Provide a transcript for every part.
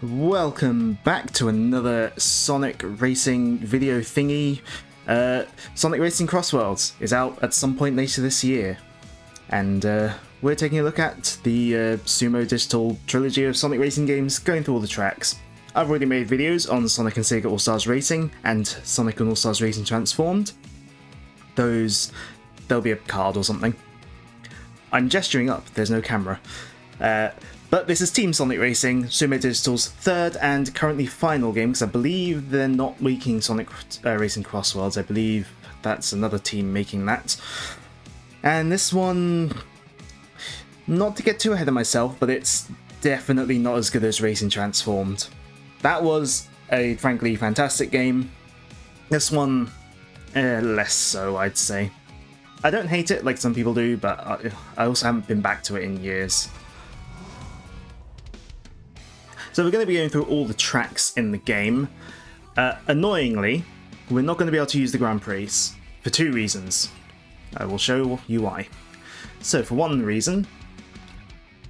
Welcome back to another Sonic Racing video thingy. Sonic Racing CrossWorlds is out at some point later this year, and we're taking a look at the Sumo Digital trilogy of Sonic Racing games, going through all the tracks. I've already made videos on Sonic and Sega All-Stars Racing and Sonic and All-Stars Racing Transformed. There'll be a card or something. I'm gesturing up, there's no camera. But this is Team Sonic Racing, Sumo Digital's third and currently final game, because I believe they're not making Sonic Racing CrossWorlds. I believe that's another team making that. And this one, not to get too ahead of myself, but it's definitely not as good as Racing Transformed. That was a frankly fantastic game. This one, less so, I'd say. I don't hate it like some people do, but I also haven't been back to it in years. So we're going to be going through all the tracks in the game. Annoyingly, we're not going to be able to use the Grand Prix for two reasons. I will show you why. So for one reason,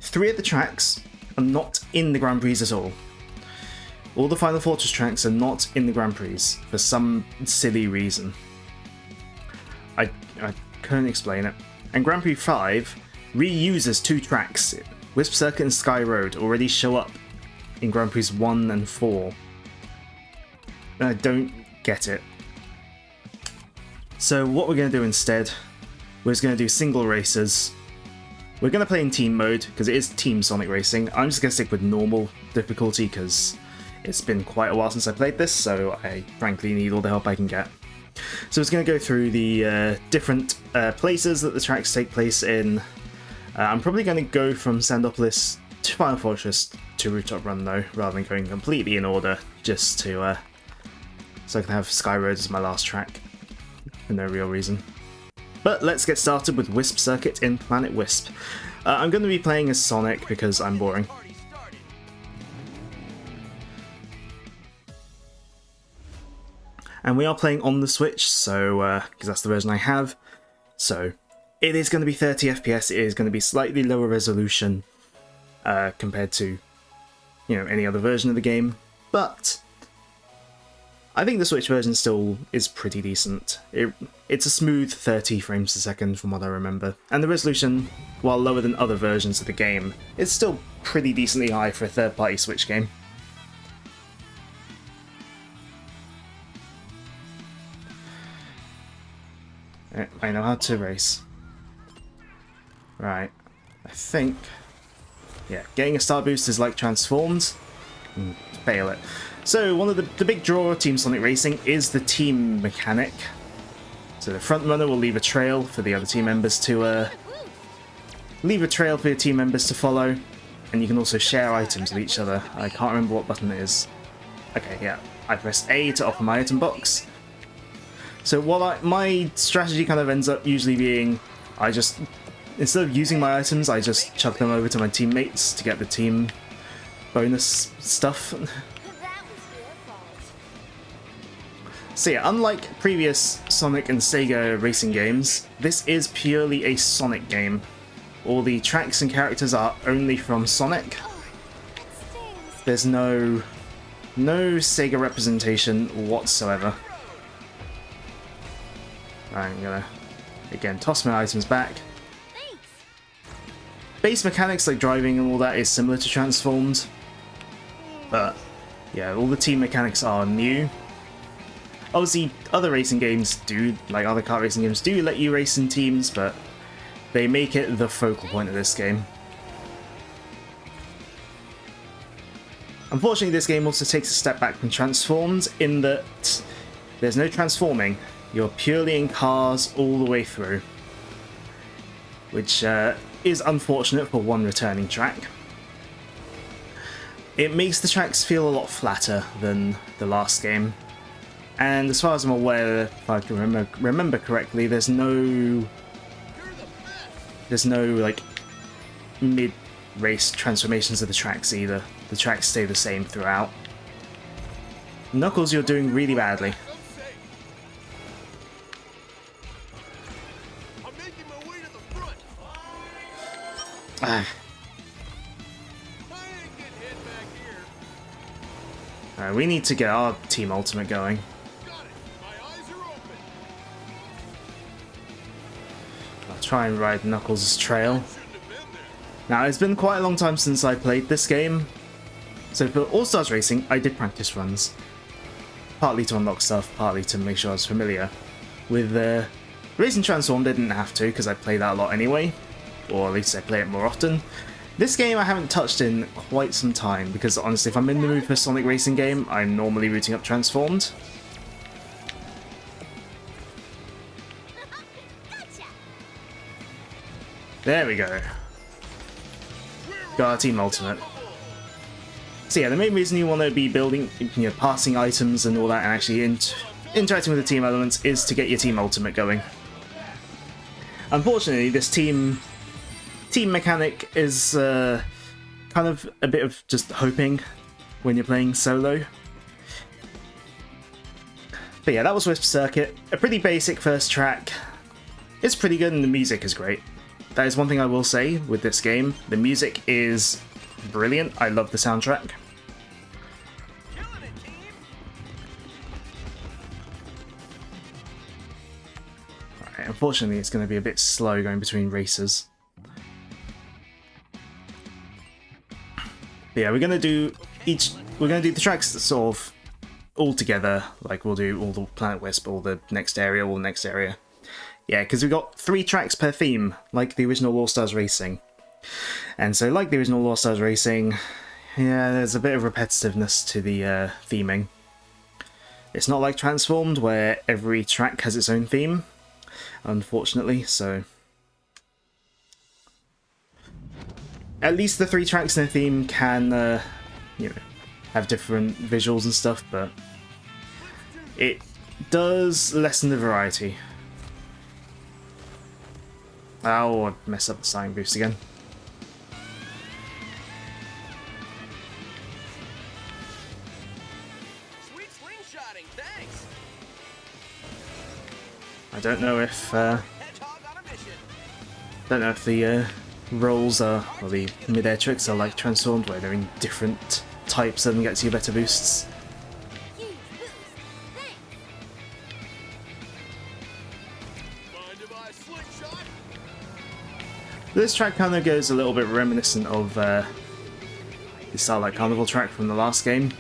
3 of the tracks are not in the Grand Prix at all. All the Final Fortress tracks are not in the Grand Prix for some silly reason. I couldn't explain it. And Grand Prix 5 reuses 2 tracks. Wisp Circuit and Sky Road already show up in Grand Prix 1 and 4. And I don't get it. So what we're going to do instead, we're just going to do single races. We're going to play in team mode, because it is Team Sonic Racing. I'm just going to stick with normal difficulty, because it's been quite a while since I played this, so I frankly need all the help I can get. So it's going to go through the different places that the tracks take place in. I'm probably going to go from Sandopolis to Final Fortress to Rooftop Run though, rather than going completely in order, just to so I can have Sky Road as my last track, for no real reason. But let's get started with Wisp Circuit in Planet Wisp. I'm going to be playing as Sonic because I'm boring. And we are playing on the Switch, so because that's the version I have. So it is going to be 30 FPS. It is going to be slightly lower resolution compared to, any other version of the game. But I think the Switch version still is pretty decent. It's a smooth 30 frames per second from what I remember. And the resolution, while lower than other versions of the game, is still pretty decently high for a third-party Switch game. I know how to race. Right. I think... yeah, getting a star boost is like Transformed. Fail it. So, one of the big draw of Team Sonic Racing is the team mechanic. So the front runner will leave a trail for the other team members to... follow. And you can also share items with each other. I can't remember what button it is. Okay, yeah. I press A to open my item box. So my strategy kind of ends up usually being, instead of using my items, I just chuck them over to my teammates to get the team bonus stuff. So yeah, unlike previous Sonic and Sega racing games, this is purely a Sonic game. All the tracks and characters are only from Sonic. There's no Sega representation whatsoever. I'm gonna, again, toss my items back. Base mechanics like driving and all that is similar to Transformed. But, yeah, all the team mechanics are new. Obviously, other racing games do, like other kart racing games, do let you race in teams, but they make it the focal point of this game. Unfortunately, this game also takes a step back from Transformed in that there's no transforming. You're purely in cars all the way through, which is unfortunate for one returning track. It makes the tracks feel a lot flatter than the last game, and as far as I'm aware, if I can remember correctly, there's no like mid-race transformations of the tracks either. The tracks stay the same throughout. Knuckles, you're doing really badly. Alright, we need to get our team ultimate going. I'll try and ride Knuckles' trail. Now, it's been quite a long time since I played this game, so for All-Stars Racing, I did practice runs. Partly to unlock stuff, partly to make sure I was familiar. With Racing Transformed, I didn't have to, because I play that a lot anyway, or at least I play it more often. This game I haven't touched in quite some time, because honestly, if I'm in the mood for a Sonic Racing game, I'm normally rooting up Transformed. There we go. Got our team ultimate. So yeah, the main reason you want to be building, passing items and all that, and actually interacting with the team elements is to get your team ultimate going. Unfortunately, this team mechanic is kind of a bit of just hoping when you're playing solo. But yeah, that was Wisp Circuit. A pretty basic first track. It's pretty good and the music is great. That is one thing I will say with this game. The music is brilliant. I love the soundtrack. Alright, unfortunately it's going to be a bit slow going between races. But yeah, we're gonna do the tracks sort of all together. Like we'll do all the Planet Wisp, all the next area, all the next area. Yeah, because we've got 3 tracks per theme, like the original All-Stars Racing. And so, like the original All-Stars Racing, yeah, there's a bit of repetitiveness to the theming. It's not like Transformed, where every track has its own theme, unfortunately, so... At least the 3 tracks in a theme can, have different visuals and stuff, but it does lessen the variety. Oh, I messed up the sign boost again. Sweet slingshotting, thanks. I don't know if the rolls are, or the mid-air tricks are like Transformed, where they're in different types and gets you better boosts. This track kind of goes a little bit reminiscent of the Starlight Carnival track from the last game.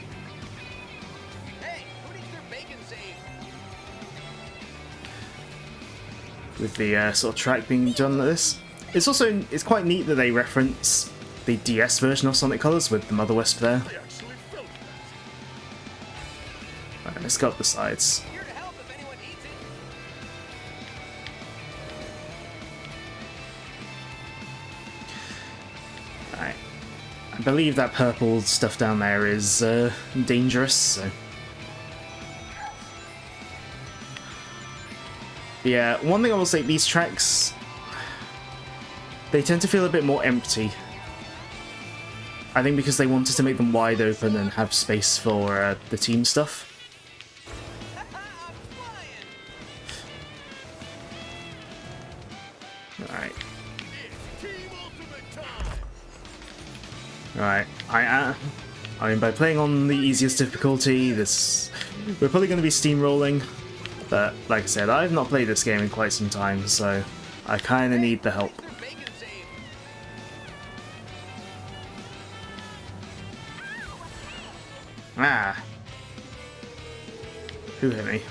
Hey, who needs their bacon saved? With the sort of track being done like this. It's quite neat that they reference the DS version of Sonic Colors with the Mother Wisp there. Right, let's go up the sides. Here to help if anyone needs it. Right. I believe that purple stuff down there is dangerous, so... Yeah, one thing I will say, these tracks... They tend to feel a bit more empty. I think because they wanted to make them wide open and have space for the team stuff. Alright. Right, I mean, by playing on the easiest difficulty, we're probably going to be steamrolling, but like I said, I've not played this game in quite some time, so I kind of need the help. Ah! Who hit me?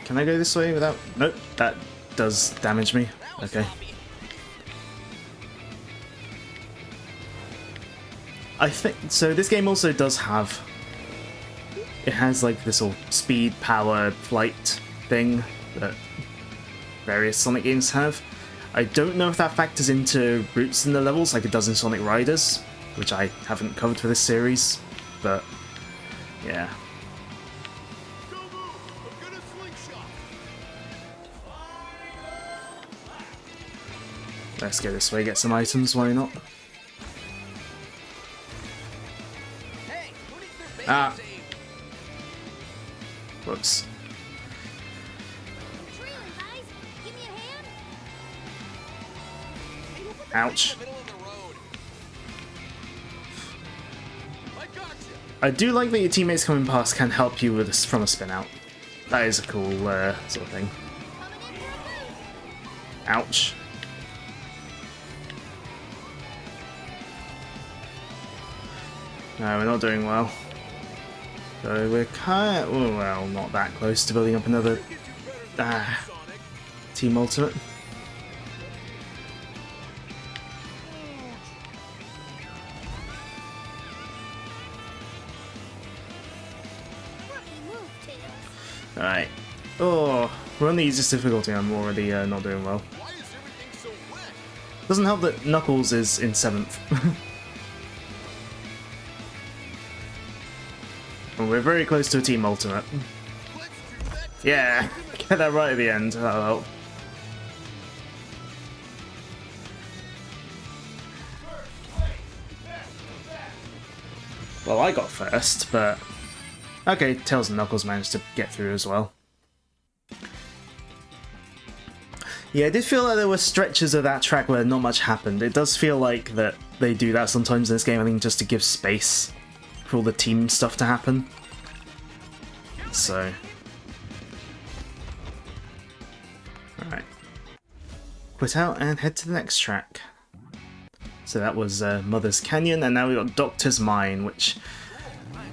Can I go this way without... Nope, that does damage me. Okay. I think... So this game also does have... It has like this all speed, power, flight thing that various Sonic games have. I don't know if that factors into routes in the levels like it does in Sonic Riders, which I haven't covered for this series, but yeah. Let's go this way, get some items, why not? Ah! Whoops. Ouch. Middle of the road. I gotcha. I do like that your teammates coming past can help you with from a spin out. That is a cool sort of thing. Ouch. No, we're not doing well. So we're kind of, well, not that close to building up another team ultimate. Alright. Oh, we're on the easiest difficulty. I'm already not doing well. Why is everything so wet? Doesn't help that Knuckles is in 7th. And we're very close to a team ultimate. Let's do that. Yeah, get that right at the end. That'll help. Well, I got first, but okay, Tails and Knuckles managed to get through as well. Yeah, I did feel like there were stretches of that track where not much happened. It does feel like that they do that sometimes in this game, I think just to give space for all the team stuff to happen. So, alright. Quit out and head to the next track. So that was Mother's Canyon, and now we've got Doctor's Mine, which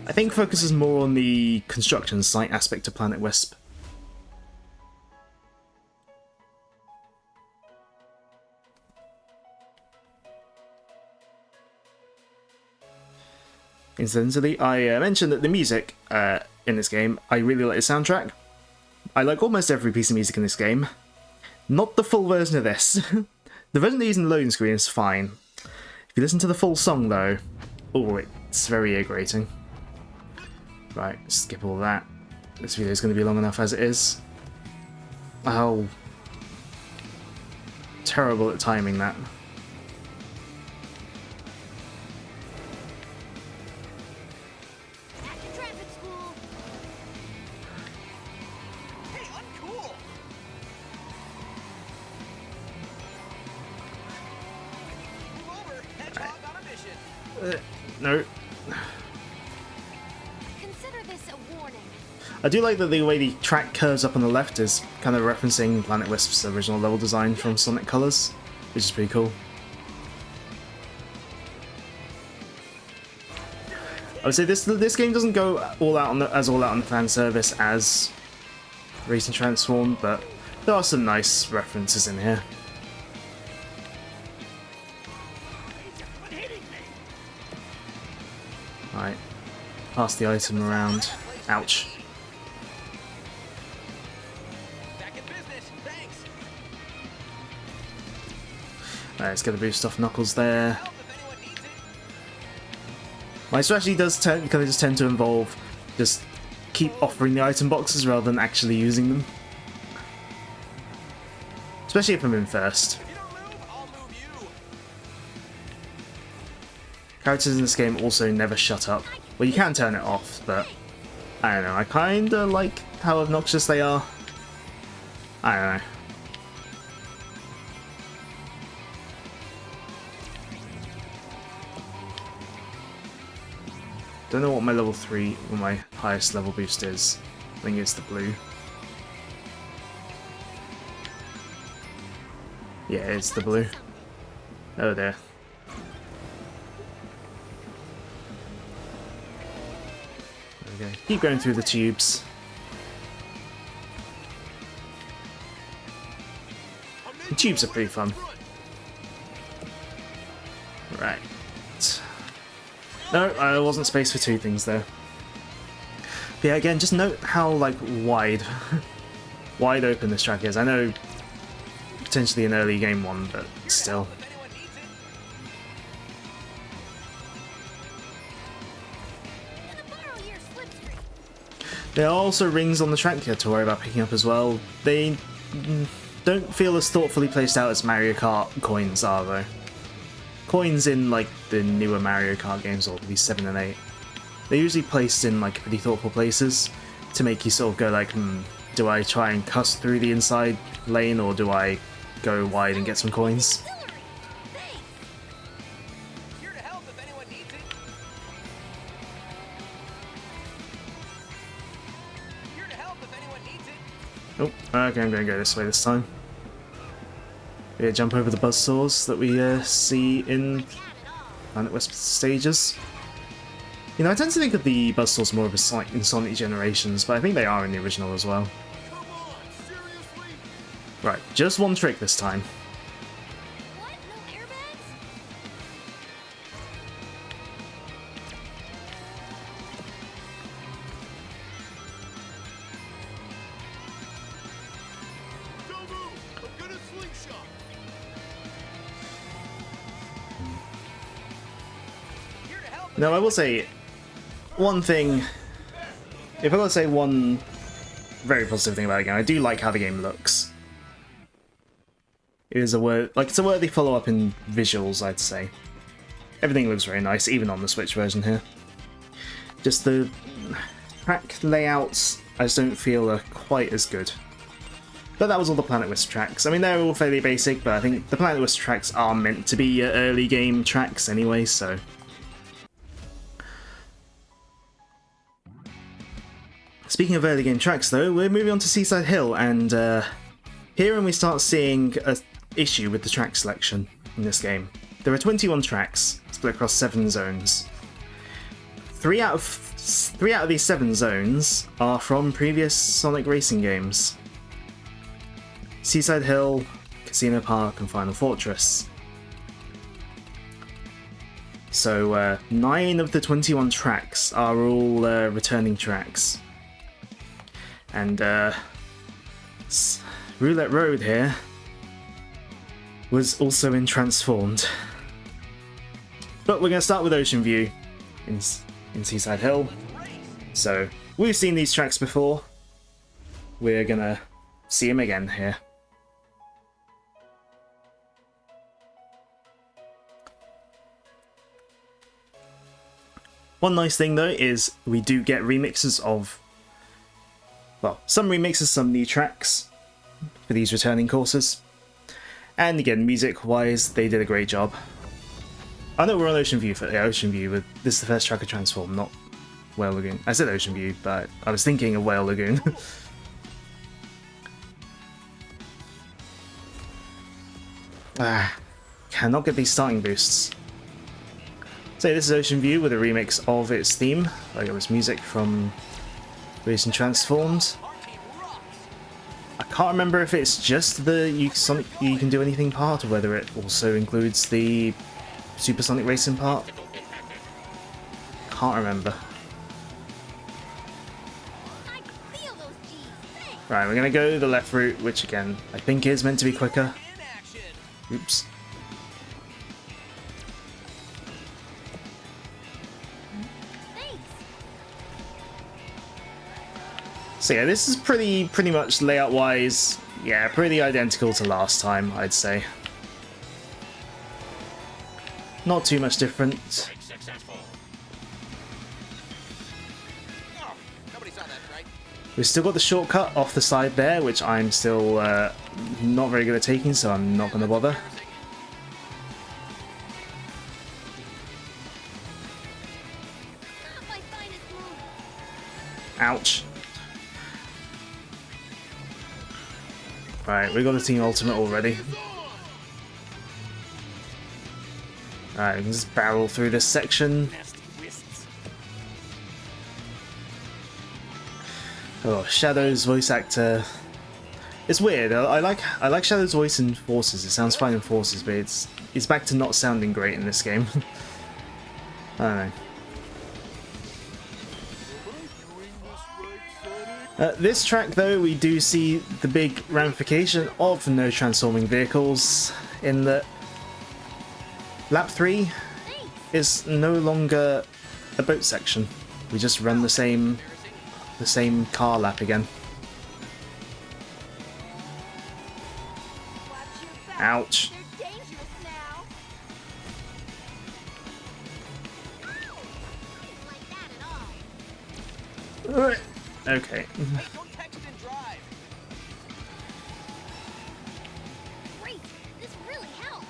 I think focuses more on the construction site aspect of Planet Wisp. Incidentally, I mentioned that the music in this game, I really like the soundtrack. I like almost every piece of music in this game. Not the full version of this. The version they use in the loading screen is fine. If you listen to the full song though, oh, it's very ear-grating. Right, skip all that. This video is going to be long enough as it is. Oh. Terrible at timing that. Hey, uncool. Move over. Hedgehog on a mission. No. Consider this a warning. I do like that the way the track curves up on the left is kind of referencing Planet Wisp's original level design from Sonic Colors, which is pretty cool. I would say this game doesn't go all out on the fan service as Racing Transformed, but there are some nice references in here. Right, pass the item around. Ouch. Back in business. Thanks. Alright, let's get a boost off Knuckles there. Help if anyone needs it. My strategy does kind of just tend to involve just keep offering the item boxes rather than actually using them. Especially if I'm in first. If you don't move, I'll move you. Characters in this game also never shut up. Well, you can turn it off, but I don't know. I kinda like how obnoxious they are. I don't know. Don't know what my level 3 or my highest level boost is. I think it's the blue. Yeah, it's the blue. Oh there. Okay, keep going through the tubes. The tubes are pretty fun. Right. No, I wasn't spaced for two things there. But yeah, again, just note how like wide open this track is. I know potentially an early game one, but still. If anyone needs it. Gonna borrow your slipstream. There are also rings on the track you have to worry about picking up as well. They don't feel as thoughtfully placed out as Mario Kart coins are though. Coins in like the newer Mario Kart games, or maybe 7 and 8, they're usually placed in like pretty thoughtful places to make you sort of go like, do I try and cuss through the inside lane or do I go wide and get some coins? Thanks. Oh, okay, I'm going to go this way this time. Yeah, jump over the buzzsaws that we see in Planet Wisp stages. You know, I tend to think of the buzzsaws more of a Sonic in Sonic Generations, but I think they are in the original as well. Right, just one trick this time. What? No airbags? Don't move! I'm gonna slingshot! Here to help. Now, I will say one thing. If I gotta say one very positive thing about the game, I do like how the game looks. It is it's a worthy follow-up in visuals, I'd say. Everything looks very nice, even on the Switch version here. Just the track layouts, I just don't feel are quite as good. But that was all the Planet Wisp tracks. I mean, they're all fairly basic, but I think the Planet Wisp tracks are meant to be early game tracks anyway, so... Speaking of early game tracks, though, we're moving on to Seaside Hill, and here we start seeing an issue with the track selection in this game. There are 21 tracks, split across 7 zones. Three out of these 7 zones are from previous Sonic racing games. Seaside Hill, Casino Park, and Final Fortress. So 9 of the 21 tracks are all returning tracks. And Roulette Road here was also in Transformed. But we're going to start with Ocean View in Seaside Hill. So we've seen these tracks before. We're going to see them again here. One nice thing though is we do get remixes of, well, some remixes, some new tracks for these returning courses. And again, music-wise, they did a great job. I know we're on Ocean View for Ocean View, but this is the first track of Transform, not Whale Lagoon. I said Ocean View, but I was thinking of Whale Lagoon. Cannot get these starting boosts. So this is Ocean View with a remix of its theme. Like it was music from recent Transformed. I can't remember if it's just the you can do anything part, or whether it also includes the Supersonic Racing part. Can't remember. I can feel those G's. Thanks. Right, we're gonna go the left route, which again I think is meant to be quicker. In action! Oops. Thanks. So yeah, this is pretty much layout-wise, yeah, pretty identical to last time, I'd say. Not too much different. Oh, nobody saw that, right? We've still got the shortcut off the side there, which I'm still not very good at taking, so I'm not going to bother. Not my finest move. Ouch. Right, we got the Team Ultimate already. Alright, we can just barrel through this section. Oh, Shadow's voice actor. It's weird. I like Shadow's voice in Forces. It sounds fine in Forces, but it's back to not sounding great in this game. I don't know. This track, though, we do see the big ramification of no transforming vehicles in that lap 3 is no longer a boat section. We just run the same car lap again. Watch your back. Ouch. They're dangerous now. Didn't like that at all. Okay. Hey, don't text and drive! Great. This really helps.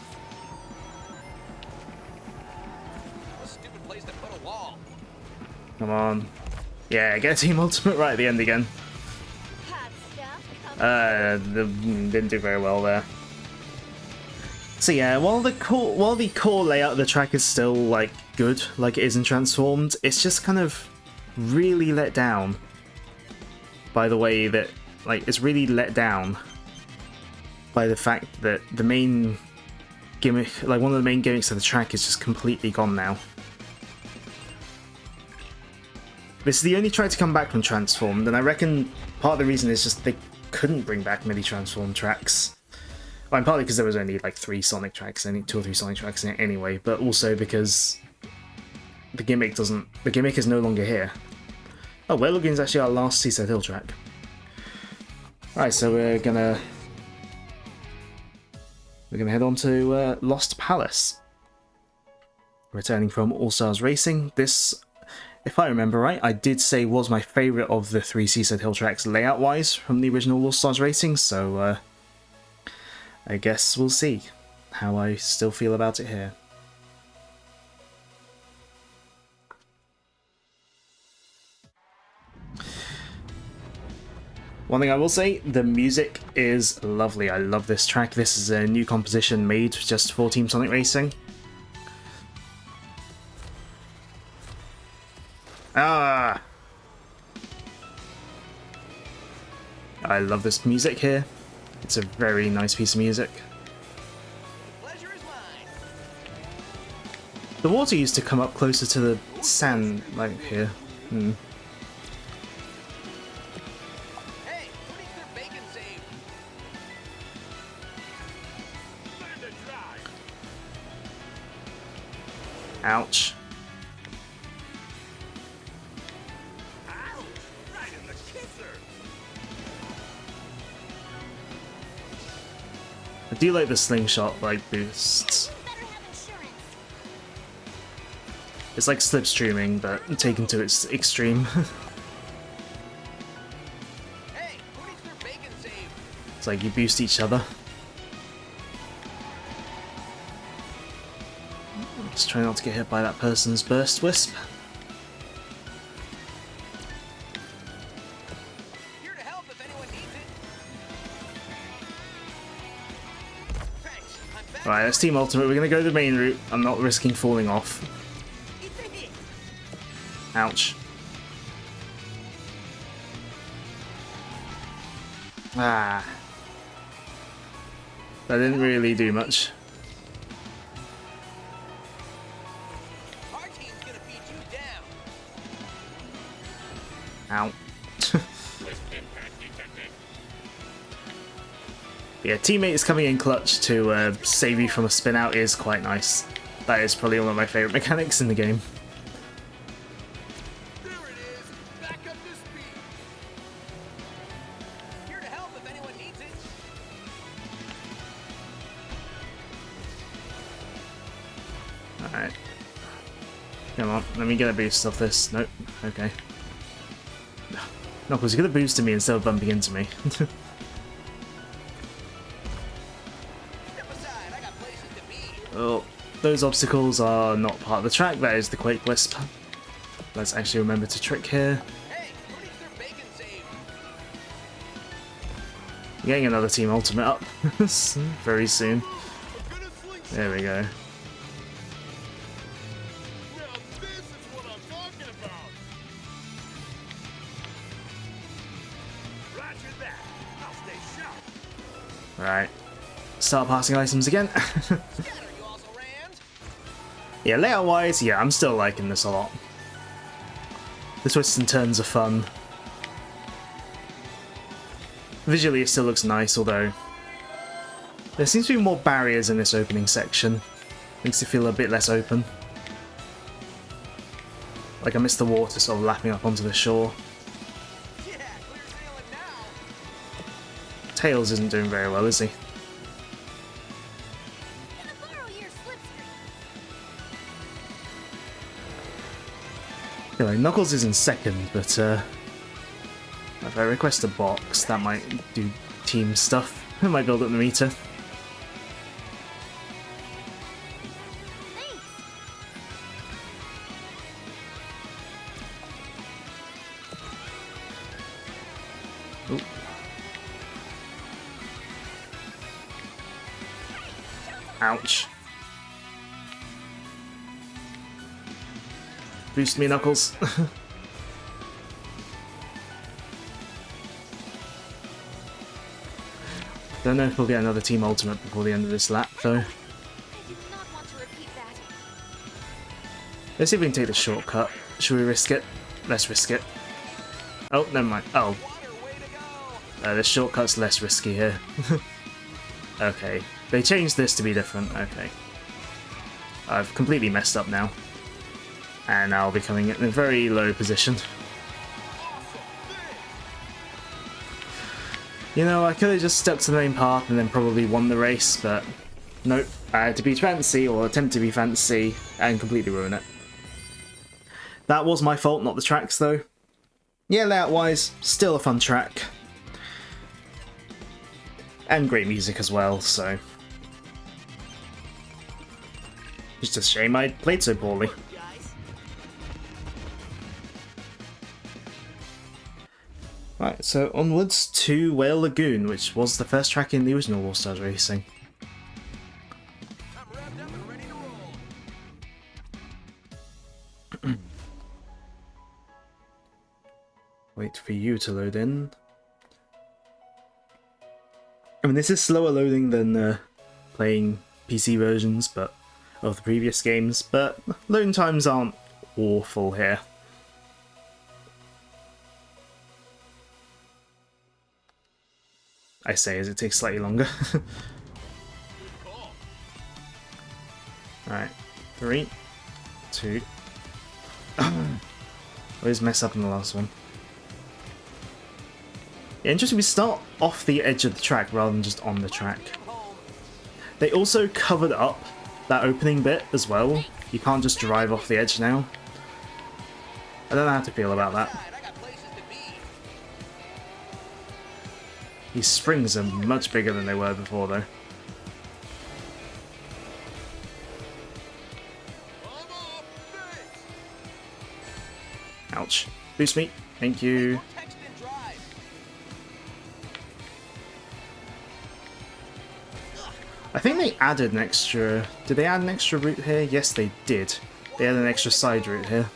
A stupid place to put a wall. Come on. Yeah, get Team Ultimate right at the end again. Hot stuff Didn't do very well there. So yeah, while the core layout of the track is still like good, like it is in Transformed, it's just kind of really let down by the way that it's really let down by the fact that the main gimmick, like one of the main gimmicks of the track, is just completely gone now. This is the only track to come back from Transformed, and I reckon part of the reason is just they couldn't bring back many Transformed tracks. Well, and partly because there was only like 2 or 3 Sonic tracks in it anyway, but also because the gimmick is no longer here. Oh, Whale Lagoon is actually our last Seaside Hill track. Alright, so we're gonna head on to Lost Palace. Returning from All Stars Racing. This, if I remember right, I did say was my favourite of the 3 Seaside Hill tracks layout-wise from the original All Stars Racing, so I guess we'll see how I still feel about it here. One thing I will say, the music is lovely. I love this track. This is a new composition made just for Team Sonic Racing. Ah! I love this music here. It's a very nice piece of music. Pleasure is mine. The water used to come up closer to the sand, like here. Hey, who needs their bacon saved? Learn to drive. Ouch. Ouch! Right in the kisser. I do like the slingshot boosts. Better have insurance. It's like slipstreaming, but taken to its extreme. Hey, who needs their bacon saved? It's like you boost each other. Just try not to get hit by that person's burst wisp. Here to help if anyone needs it. Thanks. I'm back. Right, that's Team Ultimate. We're gonna go the main route. I'm not risking falling off. It's a hit. Ouch. Ah. That didn't really do much. Our team's gonna beat you Ow. down. Yeah, teammates coming in clutch to save you from a spin out is quite nice. That is probably one of my favourite mechanics in the game. There it is. Back up to speed. Here to help if anyone needs it. Alright. Come on, let me get a boost off this. Nope. Okay. Knuckles, you could have boosted me instead of bumping into me. Step aside. I got places to be. Oh, those obstacles are not part of the track. That is the Quake Wisp. Let's actually remember to trick here. Hey, who needs their bacon saved? Getting another Team Ultimate up very soon. I'm gonna sling. There we go. Now this is what I'm talking about. Roger that. I'll stay sharp. Right. Start passing items again. Scatter, you also ran. Yeah, layout wise, yeah, I'm still liking this a lot. The twists and turns are fun. Visually it still looks nice, although there seems to be more barriers in this opening section. Makes it feel a bit less open. Like I missed the water sort of lapping up onto the shore. Yeah, clear sailing now. Tails isn't doing very well, is he? Can I borrow your slipstream? Anyway, Knuckles is in second, but if I request a box, that might do team stuff. It might build up the meter. Thanks. Ooh. Ouch. Boost me, Knuckles. Don't know if we'll get another team ultimate before the end of this lap, though. I did not want to repeat that. Let's see if we can take the shortcut. Should we risk it? Let's risk it. Oh, never mind. Oh. The shortcut's less risky here. Okay. They changed this to be different. Okay. I've completely messed up now. And I'll be coming in a very low position. You know, I could have just stuck to the main path and then probably won the race, but nope. I had to be fancy, or attempt to be fancy, and completely ruin it. That was my fault, not the tracks, though. Yeah, layout-wise, still a fun track. And great music as well, so... It's just a shame I played so poorly. Right, so onwards to Whale Lagoon, which was the first track in the original All Stars Racing. I'm revved up and ready to roll. Wait for you to load in. I mean, this is slower loading than playing PC versions of the previous games, but loading times aren't awful here. I say as it takes slightly longer. Alright, 3, 2. Always mess up in the last one. Yeah, interesting, we start off the edge of the track rather than just on the track. They also covered up that opening bit as well. You can't just drive off the edge now. I don't know how to feel about that. These springs are much bigger than they were before, though. Ouch. Boost me. Thank you. I think they added an extra... Did they add an extra route here? Yes, they did. They had an extra side route here.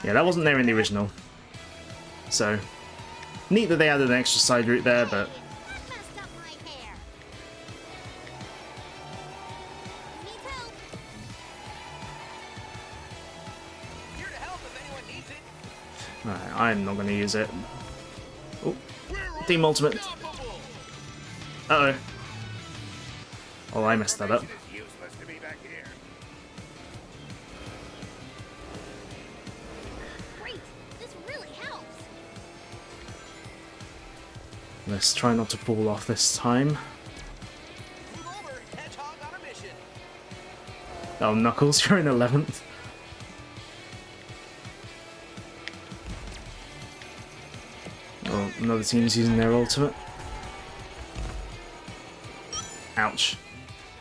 Yeah, that wasn't there in the original. So, neat that they added an extra side route there, but... Messed up my hair. Need help. Here to help if anyone needs it. Alright, I'm not going to use it. Oh, Team Ultimate. Uh-oh. Oh, I messed that up. It's useless to be back here. Great. This really helps. Let's try not to fall off this time. Move over, hedgehog on a mission. Oh, Knuckles, you're in 11th. Oh, another team's using their ultimate. Ouch.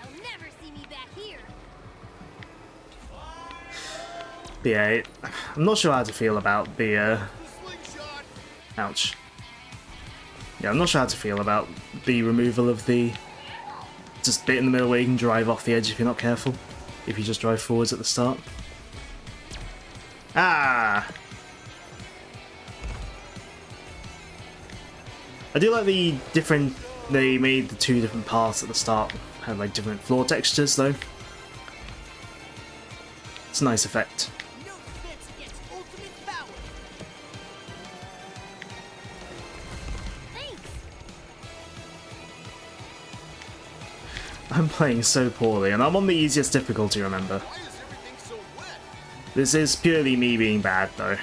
They'll never see me back here. But yeah, I'm not sure how to feel about the, Slingshot. Ouch. Yeah, I'm not sure how to feel about the removal of the just bit in the middle where you can drive off the edge if you're not careful. If you just drive forwards at the start. Ah! I do like the different... They made the two different paths at the start have like different floor textures though. It's a nice effect. No defense against ultimate power. Thanks. I'm playing so poorly and I'm on the easiest difficulty, remember. Why is everything so wet? This is purely me being bad though.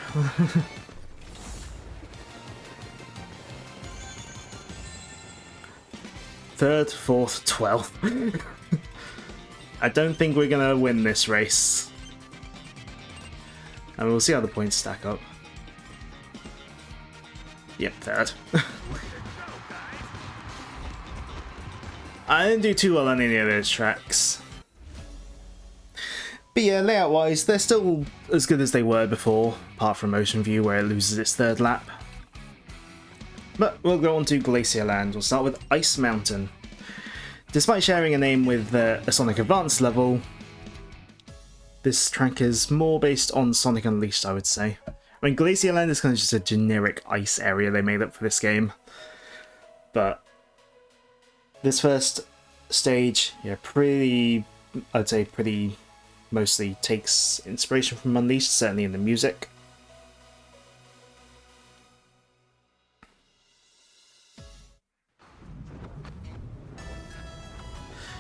Third, fourth, 12th. I don't think we're gonna win this race. And we'll see how the points stack up. Yep, third. I didn't do too well on any of those tracks. But yeah, layout-wise, they're still as good as they were before, apart from Motion View where it loses its third lap. But we'll go on to Glacier Land. We'll start with Ice Mountain. Despite sharing a name with a Sonic Advanced level, this track is more based on Sonic Unleashed, I would say. I mean, Glacier Land is kind of just a generic ice area they made up for this game. But this first stage, yeah, I'd say pretty mostly takes inspiration from Unleashed, certainly in the music.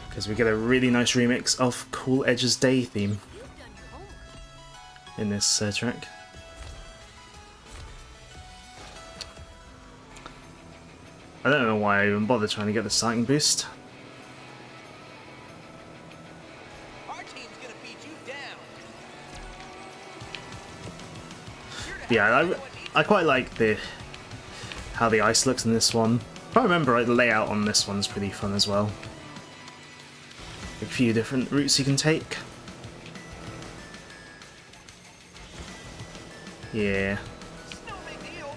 Because we get a really nice remix of Cool Edge's Day theme in this track. I don't know why I even bothered trying to get the starting boost. Our team's gonna beat you down. Yeah, I quite like how the ice looks in this one. If I remember right, the layout on this one's pretty fun as well. A few different routes you can take. Yeah. No big deal.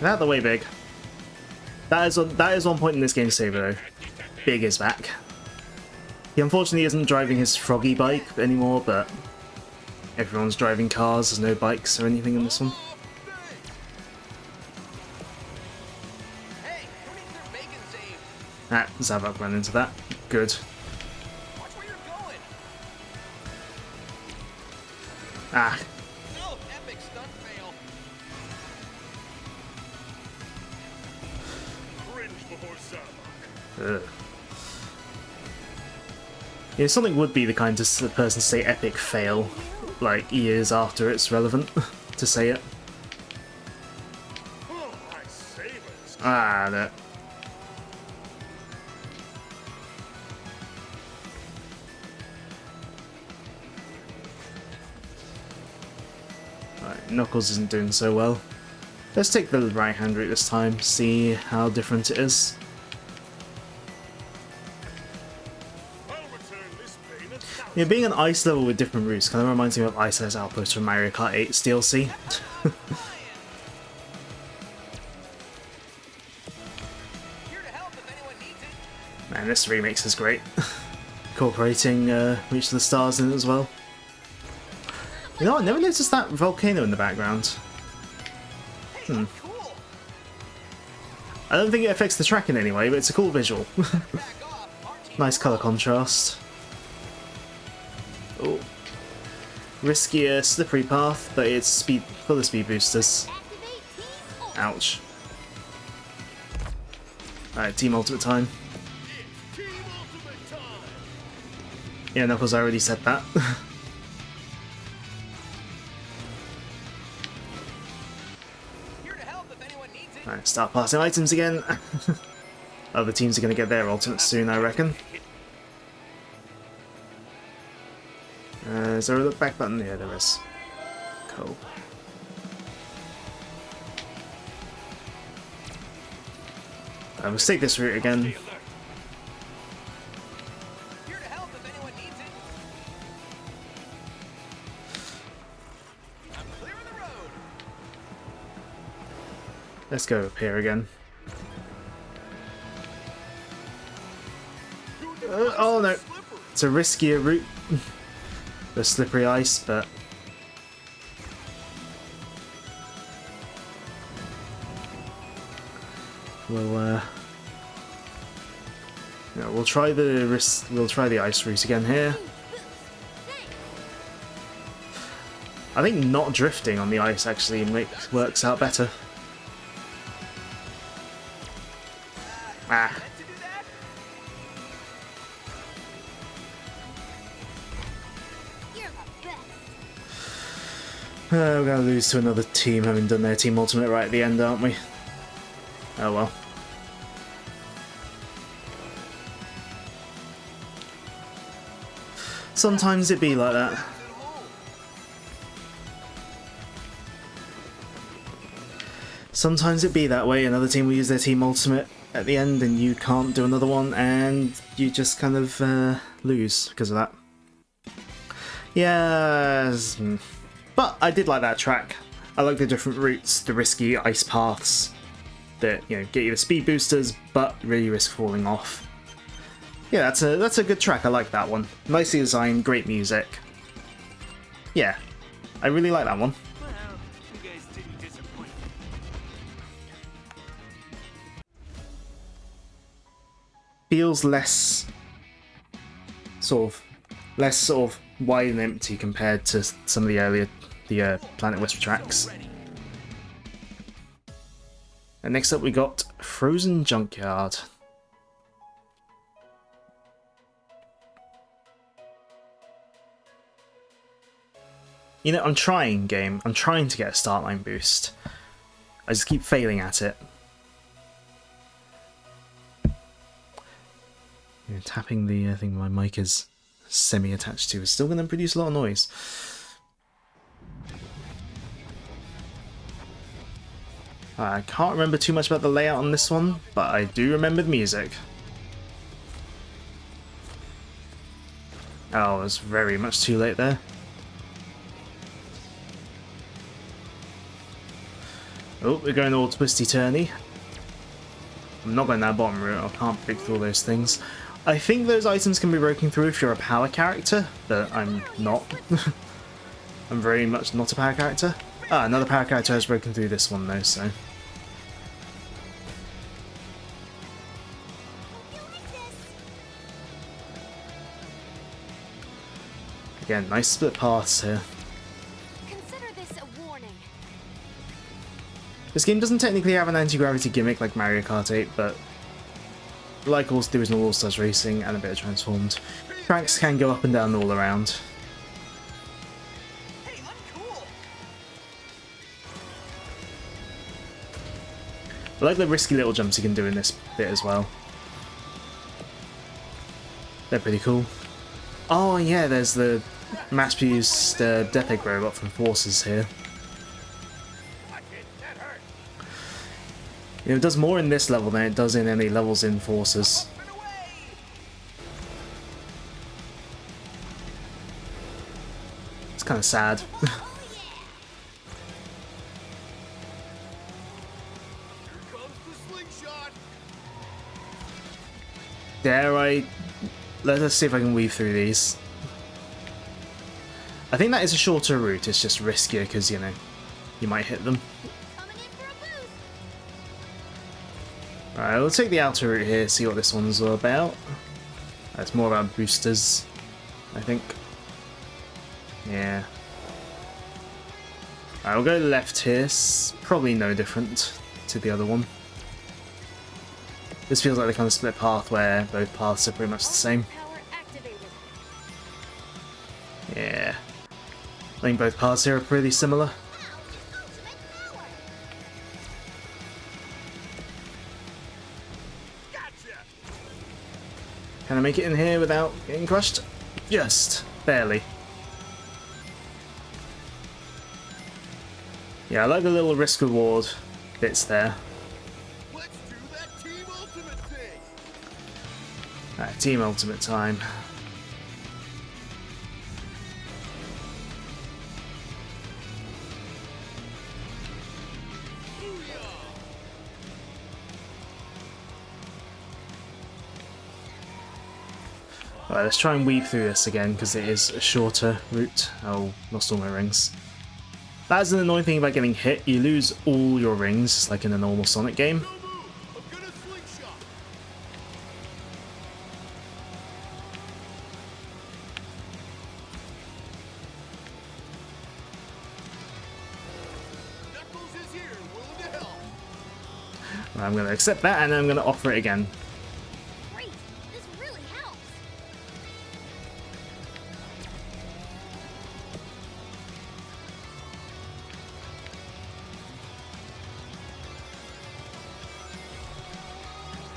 Out of the way, Big. That is one point in this game saver though. Big is back. He unfortunately isn't driving his froggy bike anymore, but everyone's driving cars, there's no bikes or anything in this one. Hey, who needs their bacon saved? Ah, Zavok ran into that. Good. Watch where you're going. Ah, No, epic stunt fail. ugh. Yeah, something would be the kind of person to say epic fail, like years after it's relevant to say it. Ah, no. Right, Knuckles isn't doing so well. Let's take the right-hand route this time, see how different it is. Yeah, being an ice level with different routes kind of reminds me of Ice Ice Outpost from Mario Kart 8's DLC. Here to help if anyone needs it. Man, this remix is great. Incorporating Reach to the Stars in it as well. You know, I never noticed that volcano in the background. Hey, cool. I don't think it affects the track in any way, but it's a cool visual. Back off. Our team Nice colour contrast. Oh. Riskier, slippery path, but it's full of speed boosters. Ouch. Alright, Team Ultimate time. Yeah, Knuckles, I already said that. here to help if anyone needs it. Alright, start passing items again. Other teams are going to get their ultimates soon, I reckon. Is there a look back button? Yeah, there is. Cool. We'll take this route again. Here to help if anyone needs it. I'm clearing the road. Let's go up here again. Oh no, it's a riskier route. The slippery ice, but we'll try the ice route again here. I think not drifting on the ice actually works out better. Ah. Meant to do that? You're the best. We're gonna lose to another team having done their team ultimate right at the end, aren't we? Oh well. Sometimes it be like that. Sometimes it be that way. Another team will use their team ultimate at the end and you can't do another one and you just kind of lose because of that. Yes. But I did like that track. I like the different routes, the risky ice paths. that, you know, get you the speed boosters, but really risk falling off. Yeah, that's a good track. I like that one. Nicely designed, great music. Yeah, I really like that one. Well, you guys didn't disappoint. Feels less sort of wide and empty compared to some of the earlier Planet Whisper tracks. And next up we got Frozen Junkyard. You know, I'm trying, game. I'm trying to get a start line boost. I just keep failing at it. You know, tapping the thing my mic is semi-attached to is still going to produce a lot of noise. I can't remember too much about the layout on this one, but I do remember the music. Oh, it's very much too late there. Oh, we're going all twisty-turny. I'm not going that bottom route, I can't pick through all those things. I think those items can be broken through if you're a power character, but I'm not. I'm very much not a power character. Ah, another power character has broken through this one though, so... Again, nice split paths here. Consider this a warning. This game doesn't technically have an anti-gravity gimmick like Mario Kart 8, but like all the original All-Stars Racing and a bit of Transformed, tracks can go up and down all around. Hey, I'm cool. I like the risky little jumps you can do in this bit as well. They're pretty cool. Oh yeah, there's the mass-produced Death Egg robot from Forces here. That hurt. You know, it does more in this level than it does in any levels in Forces. Up and away. It's kind of sad. Here comes the slingshot. Dare I... Let's see if I can weave through these. I think that is a shorter route, it's just riskier because, you know, you might hit them. Coming in for a boost. Alright, we'll take the outer route here, see what this one's all about. It's more about boosters, I think. Yeah. Alright, we'll go left here. Probably no different to the other one. This feels like the kind of split path where both paths are pretty much the same. Power activated. Yeah. I think both paths here are pretty similar. Ultimate power. Gotcha. Can I make it in here without getting crushed? Just barely. Yeah, I like the little risk reward bits there. Let's do that team ultimate thing. Alright, Team Ultimate time. Alright, let's try and weave through this again because it is a shorter route. Oh, lost all my rings. That's an annoying thing about getting hit. You lose all your rings, just like in a normal Sonic game. No move. I'm gonna slingshot. Knuckles is here, willing to help. I'm going to accept that and then I'm going to offer it again. Great. This really helps.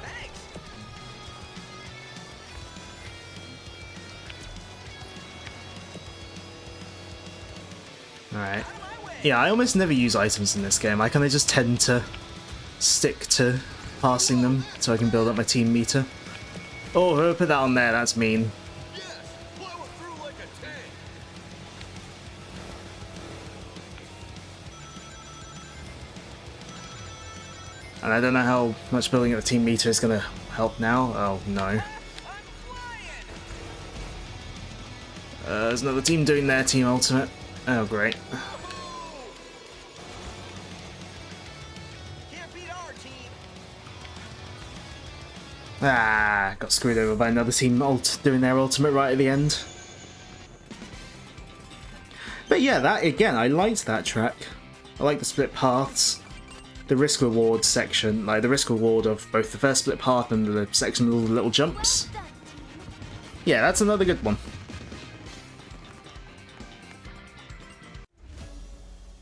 Thanks. Alright. Out of my way. Yeah, I almost never use items in this game. I kind of just tend to stick to passing them so I can build up my team meter. Oh, whoever put that on there, that's mean. Yes, blow it through like a tank. And I don't know how much building up the team meter is going to help now. Oh no. There's another team doing their team ultimate. Oh great. Can't beat our team. Ah, got screwed over by another team doing their ultimate right at the end. But yeah, that again, I liked that track. I like the split paths. The risk reward section, like the risk reward of both the first split path and the section with all the little jumps. Yeah, that's another good one.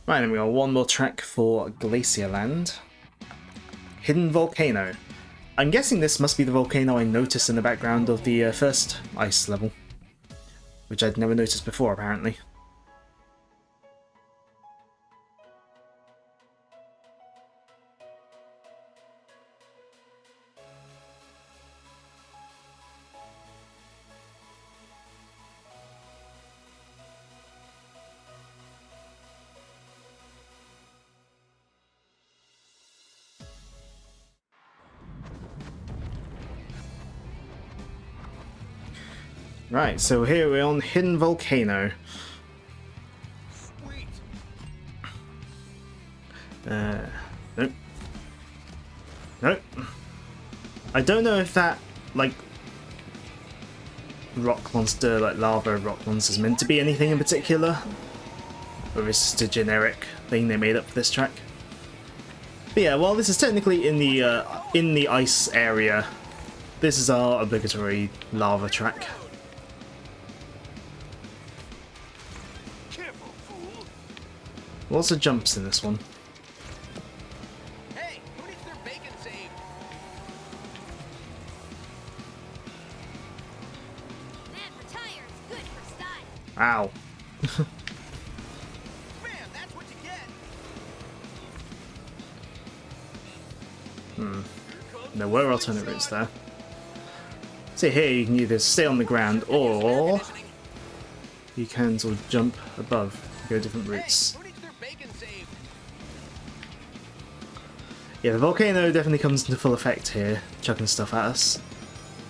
Right, then we got one more track for Glacierland. Hidden Volcano. I'm guessing this must be the volcano I noticed in the background of the first ice level, which I'd never noticed before apparently. Right, so here we're on Hidden Volcano. Sweet. Nope. Nope. I don't know if that, like, rock monster, like lava rock monster is meant to be anything in particular, or if it's just a generic thing they made up for this track. But yeah, while this is technically in the ice area, this is our obligatory lava track. Careful, fool. Lots of jumps in this one. Hey, who needs their bacon saved? Man for tires, good for style. Ow. Bam, that's what you get. There were alternate routes there. So here you can either stay on the ground or you can sort of jump above, go different routes. Who needs their bacon saved? Yeah, the volcano definitely comes into full effect here, chucking stuff at us.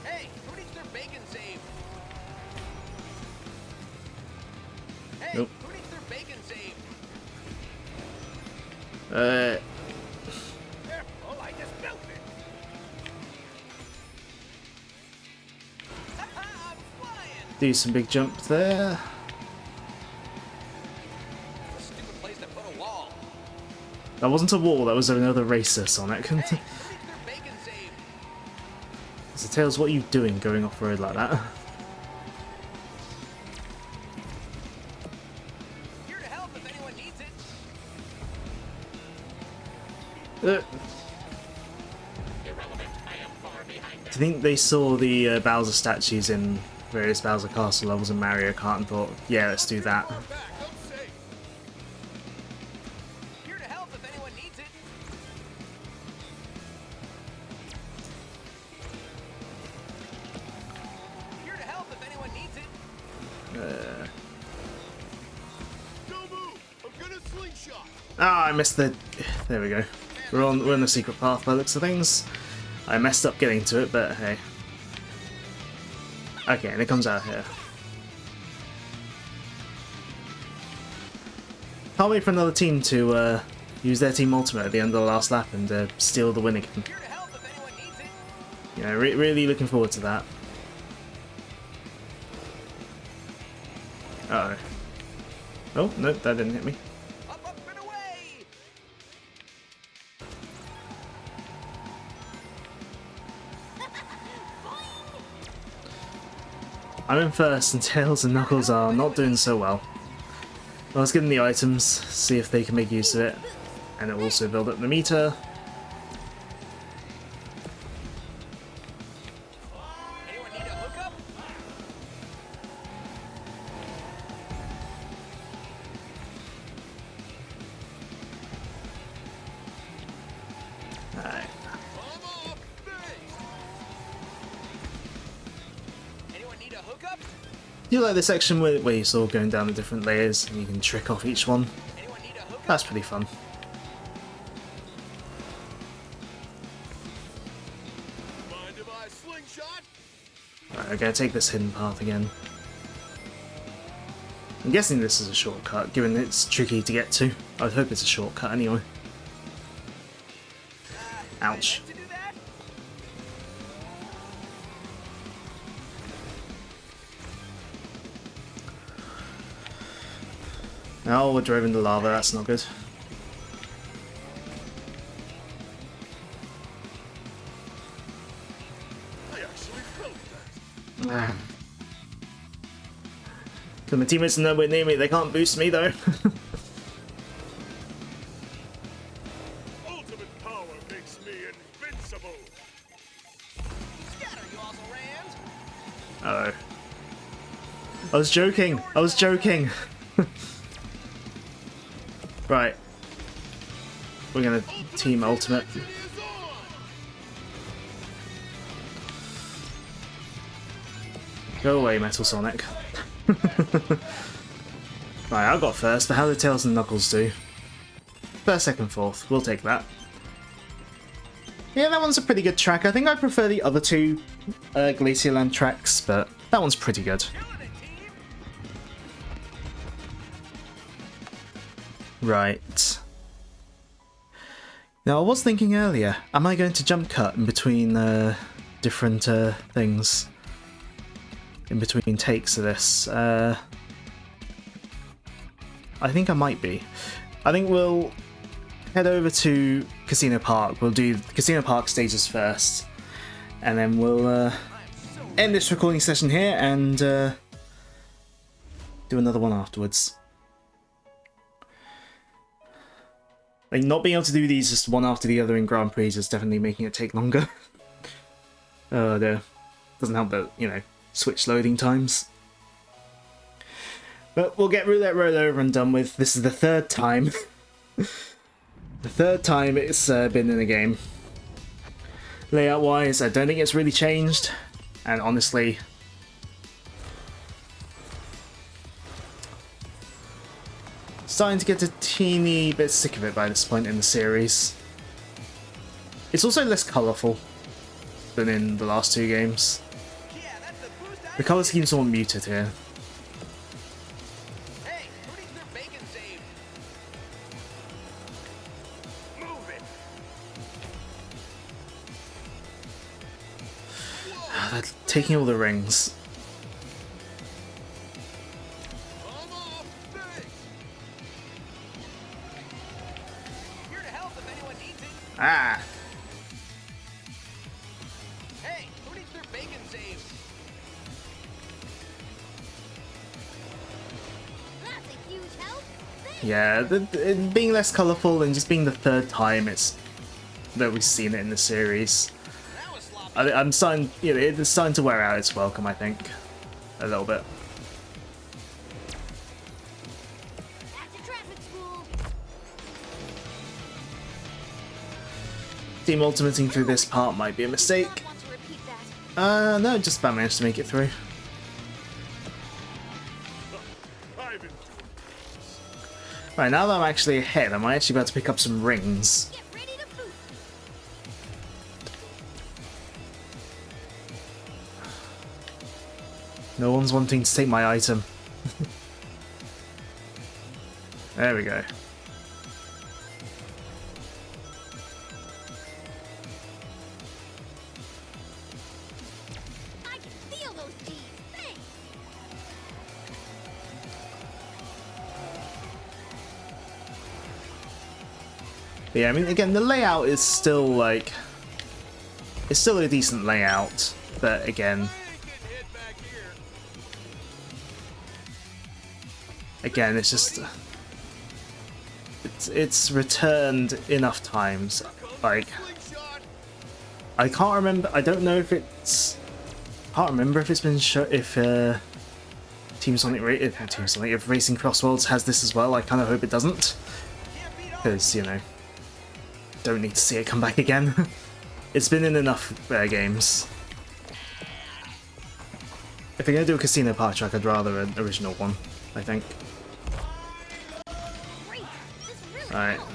Hey, who needs their bacon saved? Hey, Nope. who needs their bacon saved? Careful, I just built it. I'm flying. Do some big jump there. That's a stupid place to put a wall. That wasn't a wall, that was another racer, Sonic. Hey, who needs their bacon saved? So Tails, what are you doing going off-road like that? Here to help if anyone needs it. Do you think they saw the Bowser statues in various Bowser Castle levels in Mario Kart and thought, yeah, let's do that? Back, I'm safe. Here to help if anyone needs it. Here to help if anyone needs it. Don't move! I'm gonna slingshot. Ah, I missed the... There we go. We're on the secret path by the looks of things. I messed up getting to it, but hey. Okay, and it comes out here. Can't wait for another team to use their team ultimate at the end of the last lap and steal the win again. Here to help if anyone needs it. Yeah, really looking forward to that. Uh oh. Oh, no, that didn't hit me. Up and away! I'm in first and Tails and Knuckles are not doing so well. Let's get in the items, see if they can make use of it, and it will also build up the meter. Anyone need a hookup? Alright. I'm off base. Anyone need a hookup? You like the section where you saw going down the different layers and you can trick off each one? Anyone need a hookup? That's pretty fun. slingshot. Alright, I'm gonna take this hidden path again. I'm guessing this is a shortcut, given it's tricky to get to. I'd hope it's a shortcut anyway. Ouch. To do that? Oh, we're driving the lava, that's not good. I actually felt that. My teammates are nowhere near me, they can't boost me though. Ultimate power makes me invincible. Scatter, you also ran. Uh oh. I was joking, I was joking. Right. We're gonna team ultimate. Is on. Go away, Metal Sonic. Right, I got first, but how did Tails and Knuckles do? First, second, fourth. We'll take that. Yeah, that one's a pretty good track. I think I prefer the other two Glacierland tracks, but that one's pretty good. Killing it, team. Right. Now, I was thinking earlier, am I going to jump cut in between different things? In between takes of this? I think I might be. I think we'll head over to Casino Park. We'll do Casino Park stages first, and then we'll end this recording session here and do another one afterwards. Like, not being able to do these just one after the other in Grand Prix is definitely making it take longer. Oh dear. Doesn't help that, you know, switch loading times. But we'll get Roulette Roll over and done with. This is the third time. The third time it's been in the game. Layout wise, I don't think it's really changed. And honestly, starting to get a teeny bit sick of it by this point in the series. It's also less colourful than in the last two games. Yeah, that's the boost I The colour scheme's all muted here. Hey, who needs their bacon saved? Move it. They're taking all the rings. I'm off. Thanks. Here to help if anyone needs it. Ah! Hey, who needs their bacon saved? That's a huge help. Thanks. Yeah, it being less colourful and just being the third time that we've seen it in the series. That was sloppy. I'm starting, you know, it's starting to wear out its welcome, I think. A little bit. Back to traffic school. Team ultimating through this part might be a mistake. Not want to repeat that. No, just about managed to make it through. I've enjoyed. Right, now that I'm actually ahead, am I actually about to pick up some rings? Get ready to boost. No one's wanting to take my item. There we go. I can feel those G's. Thanks. But yeah, I mean, again, the layout is still like... It's still a decent layout, but again... Getting hit back here. Again, it's just... It's returned enough times. Like, Slingshot. I can't remember. I don't know if it's. I can't remember if it's been if Team Sonic, if Racing CrossWorlds has this as well. I kind of hope it doesn't, Can't beat all. because you know, don't need to see it come back again. It's been in enough games. If they're gonna do a Casino Park track, I'd rather an original one. I think. Great. This really All right. helps.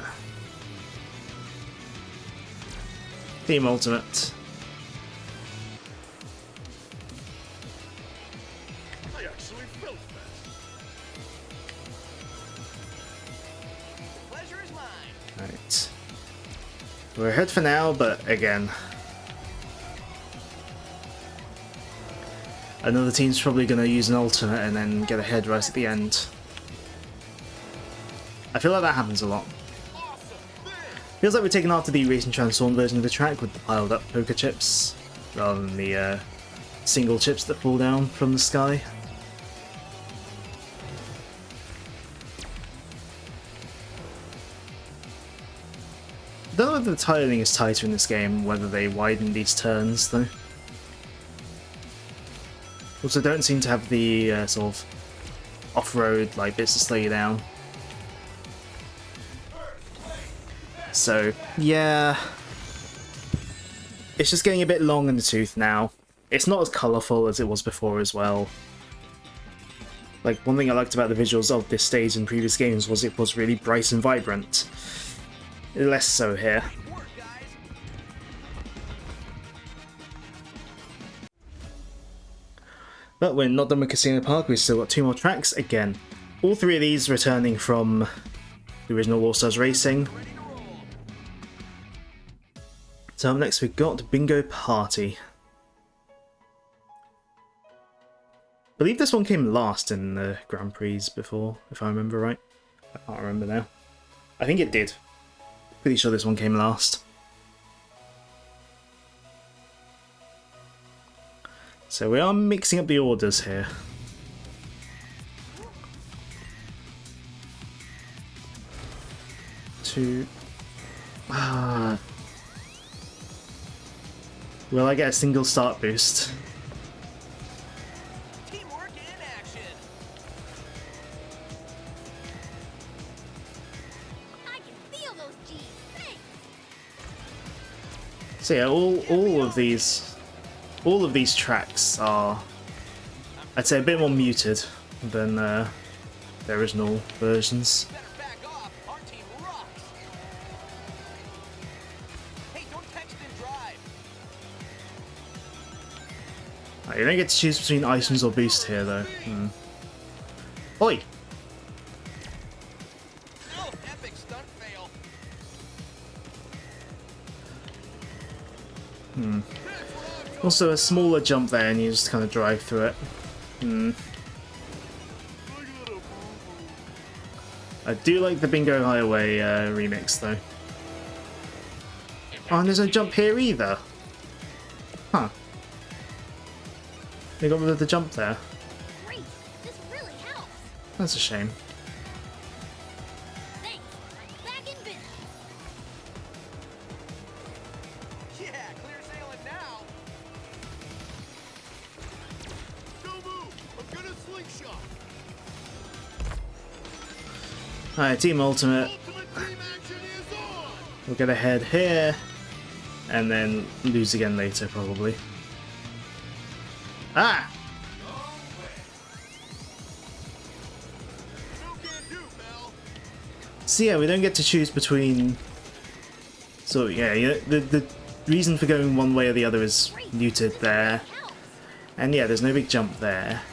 Team Ultimate. We're ahead for now, but again, another team's probably going to use an alternate and then get ahead right at the end. I feel like that happens a lot. Feels like we're taking after the Racing Transform version of the track with the piled up poker chips, rather than the single chips that fall down from the sky. I don't know whether the tiling is tighter in this game, whether they widen these turns though. Also don't seem to have the sort of off-road like bits to slow you down. So yeah, it's just getting a bit long in the tooth now. It's not as colourful as it was before as well. Like, one thing I liked about the visuals of this stage in previous games was it was really bright and vibrant. Less so here. But we're not done with Casino Park, we've still got 2 more tracks. Again, all 3 of these returning from the original All Stars Racing. So up next we've got Bingo Party. I believe this one came last in the Grand Prix before, if I remember right. I can't remember now. I think it did. Pretty sure this one came last. So we are mixing up the orders here. Will I get a single start boost? Teamwork in action. I can feel those G's. Thanks. So yeah, all of these tracks are, I'd say, a bit more muted than the original versions. Better back off. Our team rocks. Hey, don't text and drive. You don't get to choose between items or boost here though. Oi! Oh, epic stunt fail. Also a smaller jump there and you just kind of drive through it. I do like the Bingo Highway remix though. Oh, and there's no jump here either. Huh. They got rid of the jump there. Great. This really helps. That's a shame. Thanks. I'm back in business. Yeah, clear sailing now. Don't move. I'm gonna slingshot. Alright, Team Ultimate. Ultimate team action is on. We'll get ahead here. And then lose again later, probably. Ah! No can do, pal. So yeah, we don't get to choose between... So yeah, the reason for going one way or the other is muted there. And yeah, there's no big jump there.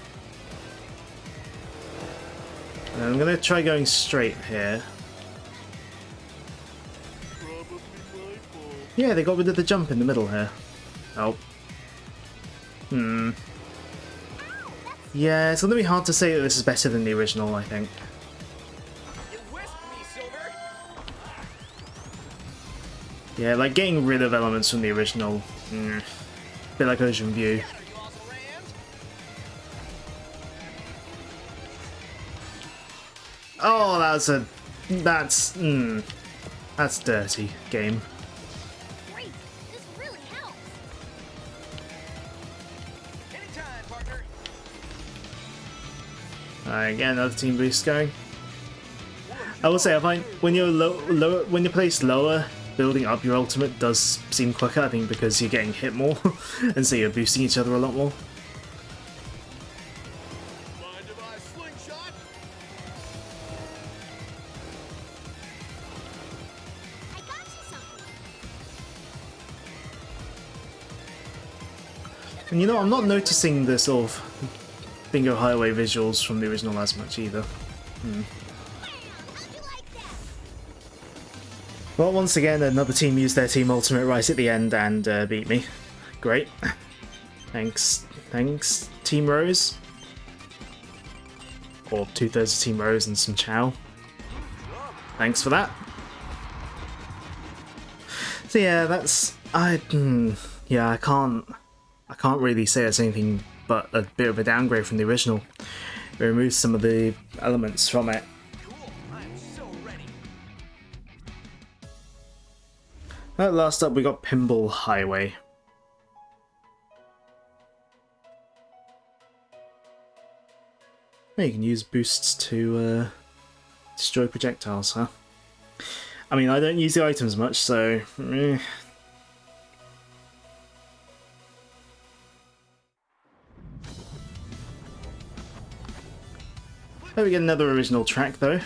And I'm gonna try going straight here. Probably my fault. Yeah, they got rid of the jump in the middle here. Oh. Yeah, it's gonna be hard to say that this is better than the original, I think. You whisked me, Silver. Yeah, like getting rid of elements from the original. Bit like Ocean View. You also rammed. Oh, that's dirty game. Great. This really helps. Anytime, partner. Alright, get another team boost going. I will say, I find when you're when you're placed lower, building up your ultimate does seem quicker. I think because you're getting hit more, and so you're boosting each other a lot more. Mind if I slingshot? I got you something. And you know, I'm not noticing the sort of Bingo Highway visuals from the original as much either. How'd you like that? Well, once again, another team used their team ultimate right at the end and beat me. Great. Thanks, Team Rose. Or 2/3 of Team Rose and some chow. Thanks for that. So yeah, that's yeah, I can't really say it's anything but a bit of a downgrade from the original. It removes some of the elements from it. Cool. I'm so ready. Last up, we got Pinball Highway. You can use boosts to destroy projectiles, huh? I mean, I don't use the items much, so... Hope we get another original track, though.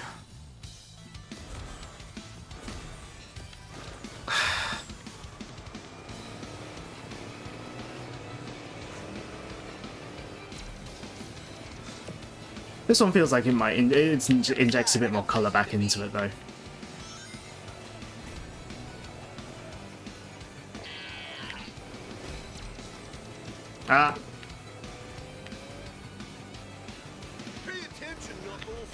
This one feels like it might injects a bit more colour back into it, though. Ah! Pay attention, Knuckles.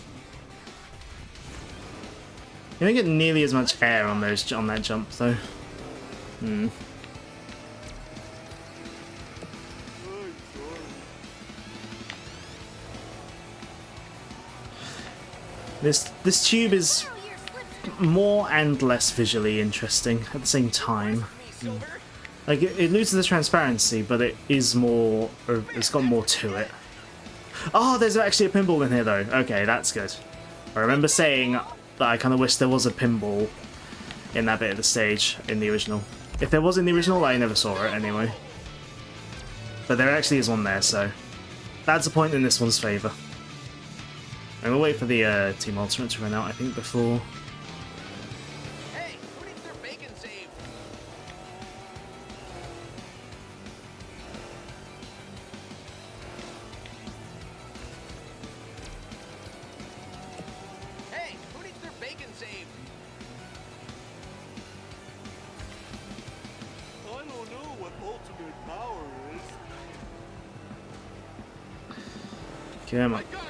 You don't get nearly as much air on that jump, though. This tube is more and less visually interesting at the same time. Like it loses the transparency, but it is more. It's got more to it. Oh, there's actually a pinball in here though. Okay, that's good. I remember saying that I kind of wish there was a pinball in that bit of the stage in the original. If there was in the original, I never saw it anyway. But there actually is one there, so that's a point in this one's favour. I'm gonna wait for the Team Ultimate to run out, I think, before... Hey, who needs their bacon saved? Hey, who needs their bacon saved? I don't know what ultimate power is. Come on. I got you.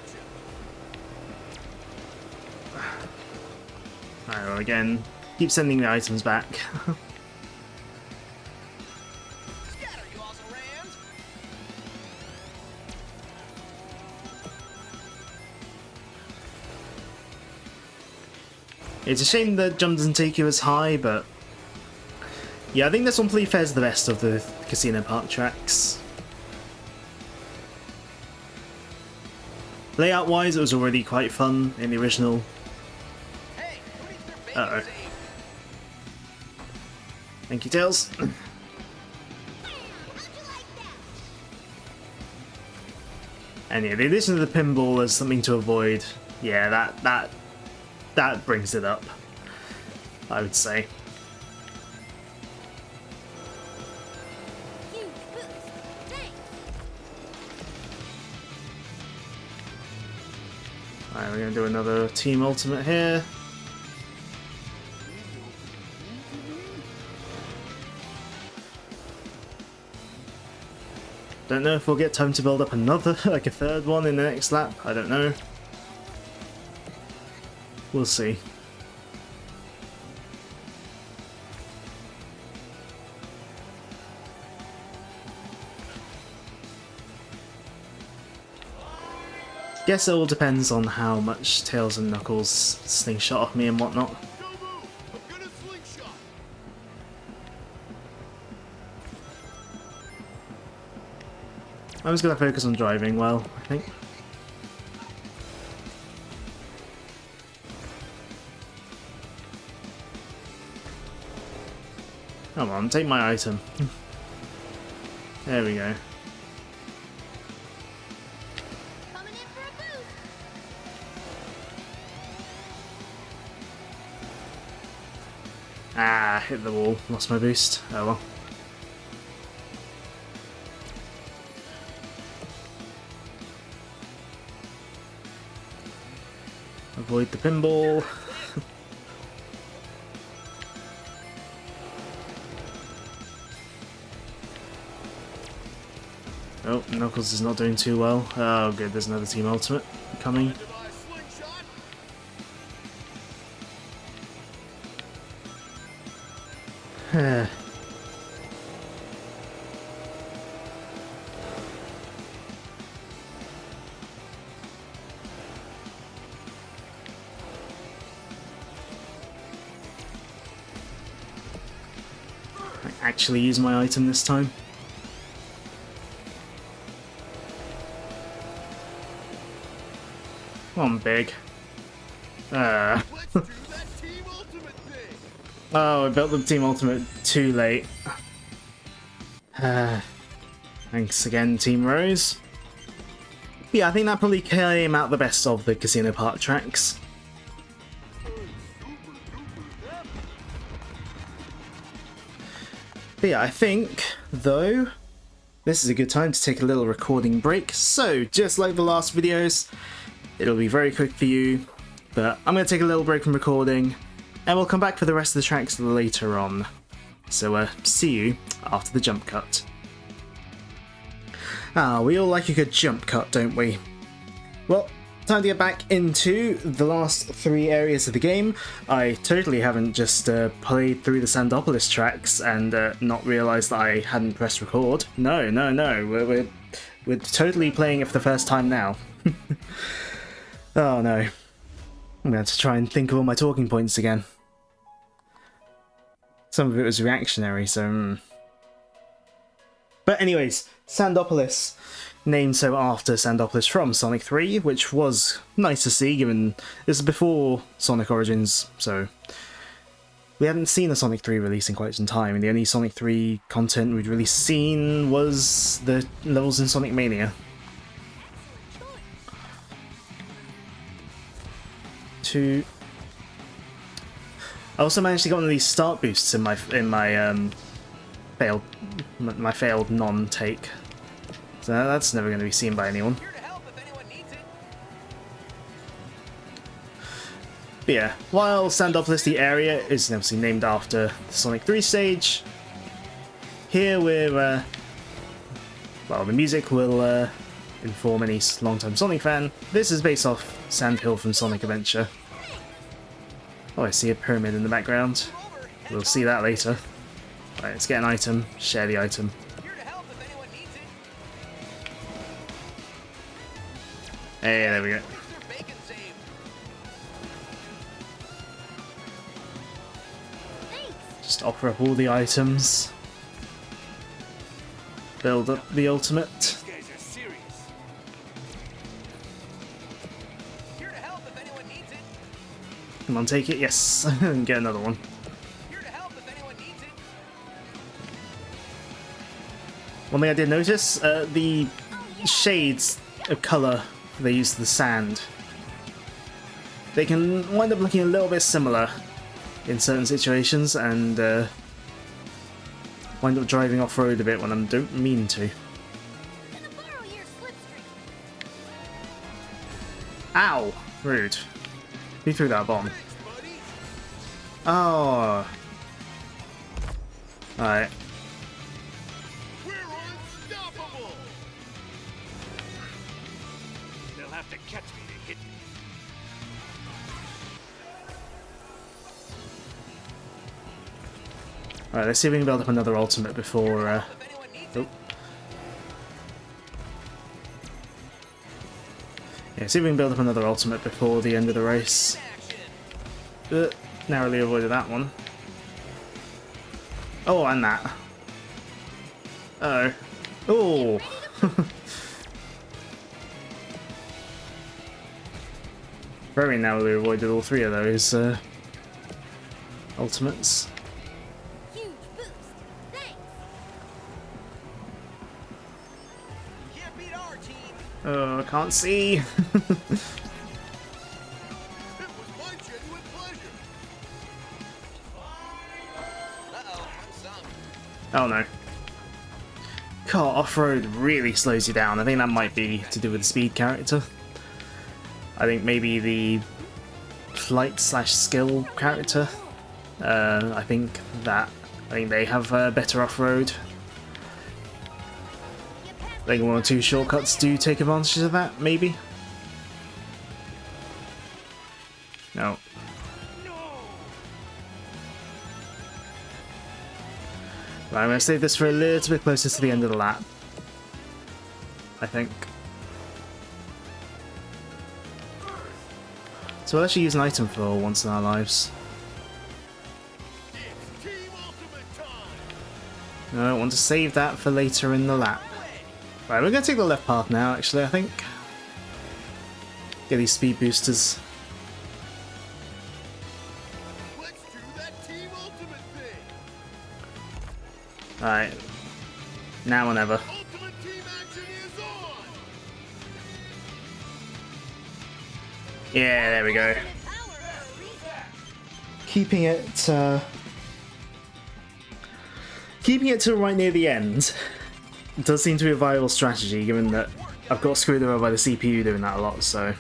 Alright, well again, keep sending the items back. Scatter, you also rans. It's a shame that jump doesn't take you as high, but... Yeah, I think this one probably fares the best of the Casino Park tracks. Layout-wise, it was already quite fun in the original. Hey, who needs their bacon Uh-oh. saved? Thank you, Tails. How'd you like that? And yeah, the addition of the pinball as something to avoid, yeah, that brings it up, I would say. Huge boost. Thanks. Alright, we're gonna do another Team Ultimate here. Don't know if we'll get time to build up another, like a third one in the next lap. I don't know. We'll see. Guess it all depends on how much Tails and Knuckles slingshot off me and whatnot. Don't move. I'm gonna slingshot. I'm just gonna focus on driving well, I think. Come on, take my item. There we go. Coming in for a boost. Ah, hit the wall. Lost my boost. Oh well. Avoid the pinball. Oh, Knuckles is not doing too well. Oh, good. There's another Team Ultimate coming. Actually use my item this time. Come on, Big. Let's do that Team Ultimate thing. Oh, I built the Team Ultimate too late. Thanks again, Team Rose. Yeah, I think that probably came out the best of the Casino Park tracks. But yeah, I think, though, this is a good time to take a little recording break. So, just like the last videos, it'll be very quick for you, but I'm going to take a little break from recording, and we'll come back for the rest of the tracks later on. So, see you after the jump cut. We all like a good jump cut, don't we? Well, time to get back into the last 3 areas of the game. I totally haven't just played through the Sandopolis tracks and not realised that I hadn't pressed record. No. We're totally playing it for the first time now. Oh no. I'm going to try and think of all my talking points again. Some of it was reactionary, so... But anyways, Sandopolis. Named so after Sandopolis from Sonic 3, which was nice to see given this is before Sonic Origins, so we hadn't seen a Sonic 3 release in quite some time, and the only Sonic 3 content we'd really seen was the levels in Sonic Mania. I also managed to get one of these start boosts in my failed non-take. So that's never going to be seen by anyone. Here to help if anyone needs it. But yeah, while Sandopolis, the area, is obviously named after the Sonic 3 stage, here we're, well, the music will inform any long-time Sonic fan. This is based off Sand Hill from Sonic Adventure. Oh, I see a pyramid in the background. We'll see that later. Right, let's get an item, share the item. Here to help if anyone needs it. Hey, there we go. Where's their bacon saved? Just offer up all the items. Build up the ultimate. These guys are serious. Here to help if anyone needs it. Come on, take it. Yes, and get another one. Here to help if anyone needs it. One thing I did notice, the shades of colour they use to the sand, they can wind up looking a little bit similar in certain situations and wind up driving off-road a bit when I don't mean to. Gonna borrow your slipstream. Ow! Rude. Who threw that bomb? Thanks, buddy. Oh. Alright. We're unstoppable. They'll have to catch me to hit me. Alright, let's see if we can build up another ultimate before... If anyone needs Oh. it. Yeah, see if we can build up another ultimate before the end of the race. Action. Narrowly avoided that one. Oh, and that. Uh oh. Oh. Very narrowly avoided all 3 of those ultimates. Huge boost. Thanks. Can't beat our team. Oh, I can't see. It was my genuine pleasure. Uh-oh, I'm sunk. Oh no. God, off-road really slows you down. I think that might be to do with the speed character. I think maybe the flight/skill character. I think they have better off-road. think one or two shortcuts do take advantage of that, maybe? No. Right, I'm going to save this for a little bit closer to the end of the lap, I think. So we'll actually use an item for once in our lives. No, I want to save that for later in the lap. Right, we're going to take the left path now, actually, I think. Get these speed boosters. Let's do that team ultimate thing. Alright. Now or never. Ultimate team action is on. Yeah, there we go. Keeping it to right near the end does seem to be a viable strategy, given that I've got screwed over by the CPU doing that a lot, so...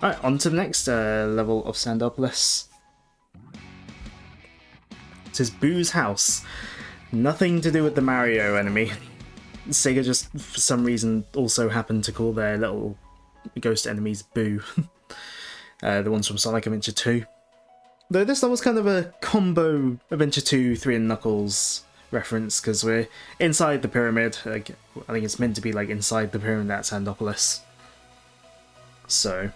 Alright, on to the next level of Sandopolis. It says Boo's house. Nothing to do with the Mario enemy. Sega just, for some reason, also happened to call their little ghost enemies Boo. The ones from Sonic Adventure 2. Though this level's kind of a combo Adventure 2 3 and Knuckles reference, because we're inside the pyramid. Like, I think it's meant to be like inside the pyramid at Sandopolis. So...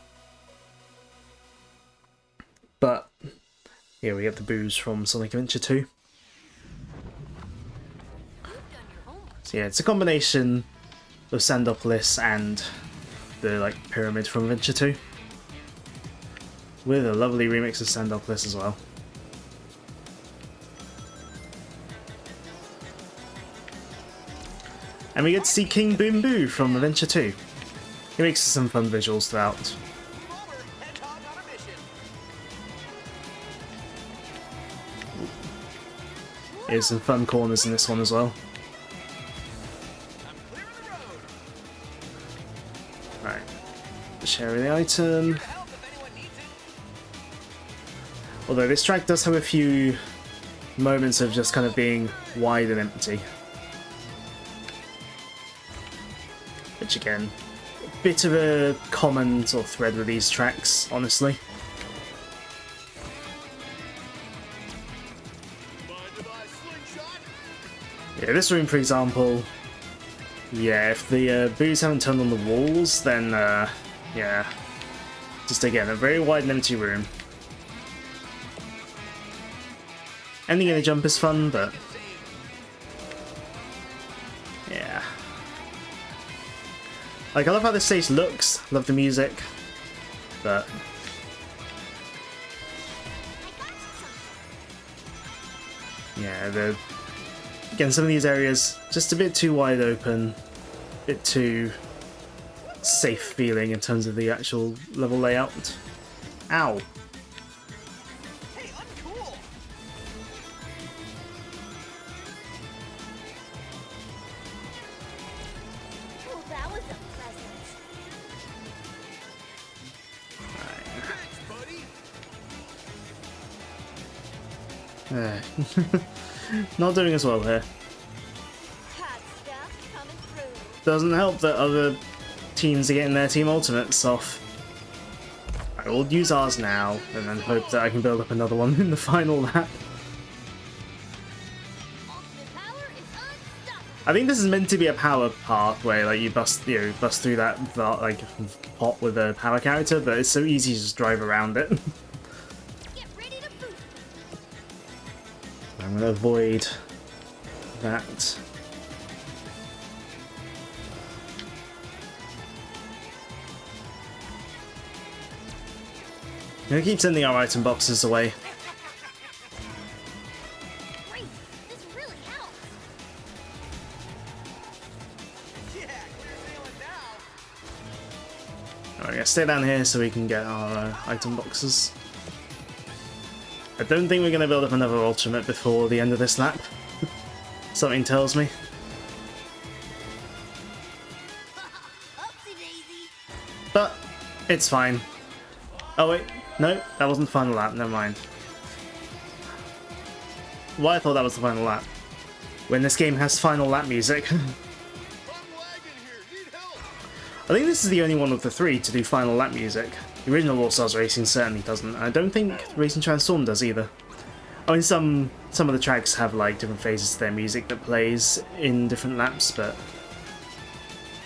But, here we get the Boos from Sonic Adventure 2. So yeah, it's a combination of Sandopolis and the like pyramid from Adventure 2. With a lovely remix of Sandopolis as well. And we get to see King Boom Boo from Adventure 2. He makes some fun visuals throughout. Rover, Hedgehog on a mission. There's some fun corners in this one as well. I'm clearing the road. Right. Share the item. Help if anyone needs it. Although this track does have a few moments of just kind of being wide and empty. Which again, a bit of a common sort of thread with these tracks, honestly. Mind if I slingshot? Yeah, this room, for example, yeah, if the Boos haven't turned on the walls, then, yeah. Just again, a very wide and empty room. Ending in a jump is fun, but... yeah. Like, I love how this stage looks, love the music, but... yeah, again, some of these areas just a bit too wide open, a bit too safe feeling in terms of the actual level layout. Ow! Hey, uncool. Oh, that was a present. Thanks, buddy. Not doing as well here. Hot stuff coming through. Doesn't help that other teams are getting their team ultimates off. I will use ours now, and then hope that I can build up another one in the final lap. Ultimate power is unstoppable. I think this is meant to be a power path where like you bust through that like pot with a power character, but it's so easy to just drive around it. Get ready to boost. I'm gonna avoid that. I'm gonna keep sending our item boxes away. Great. This really helps. Yeah, clear sailing now. Alright, stay down here so we can get our item boxes. I don't think we're gonna build up another ultimate before the end of this lap. Something tells me. Oopsie daisy. But it's fine. Oh wait, no, that wasn't the final lap, never mind. Why I thought that was the final lap. When this game has final lap music. I think this is the only one of the three to do final lap music. The original All Stars Racing certainly doesn't. I don't think Racing Transform does either. I mean, some of the tracks have like different phases to their music that plays in different laps, but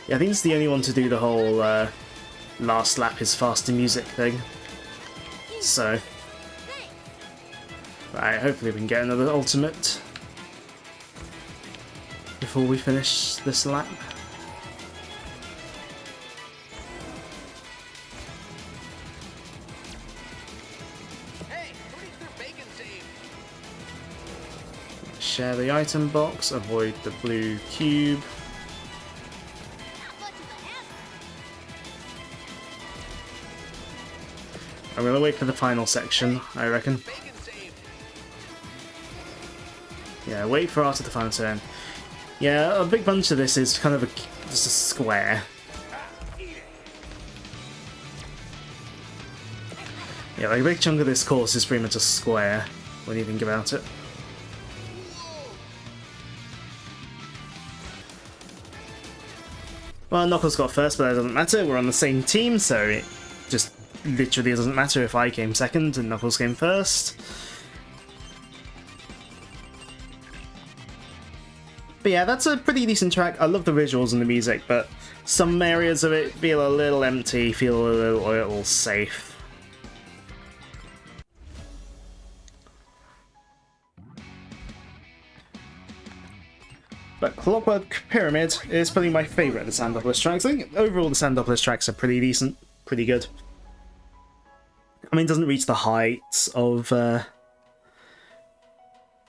yeah, I think it's the only one to do the whole last lap is faster music thing. So, right, hopefully we can get another ultimate before we finish this lap. Share the item box, avoid the blue cube. I'm gonna wait for the final section, I reckon. Yeah, wait for after the final turn. Yeah, a big bunch of this is kind of just a square. Yeah, like a big chunk of this course is pretty much a square when you think about it. Well, Knuckles got first, but that doesn't matter. We're on the same team, so it just literally doesn't matter if I came second and Knuckles came first. But yeah, that's a pretty decent track. I love the visuals and the music, but some areas of it feel a little empty, feel a little safe. But Clockwork Pyramid is probably my favourite of the Sandopolis tracks. I think overall the Sandopolis tracks are pretty decent, pretty good. I mean, it doesn't reach the heights of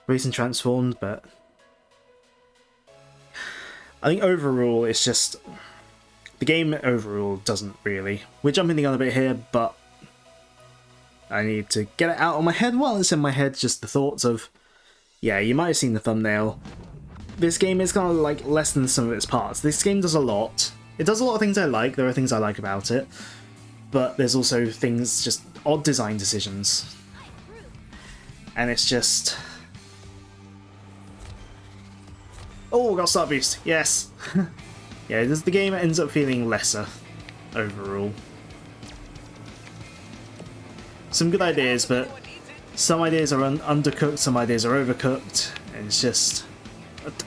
Racing Transformed, but I think overall it's just... the game overall doesn't really. We're jumping the gun a bit here, but I need to get it out of my head while it's in my head, just the thoughts of... yeah, you might have seen the thumbnail. This game is kind of like less than some of its parts. This game does a lot. It does a lot of things I like, there are things I like about it, but there's also things, just odd design decisions. And it's just... oh, got Start Boost, yes! Yeah, the game ends up feeling lesser overall. Some good ideas, but some ideas are undercooked, some ideas are overcooked, and it's just...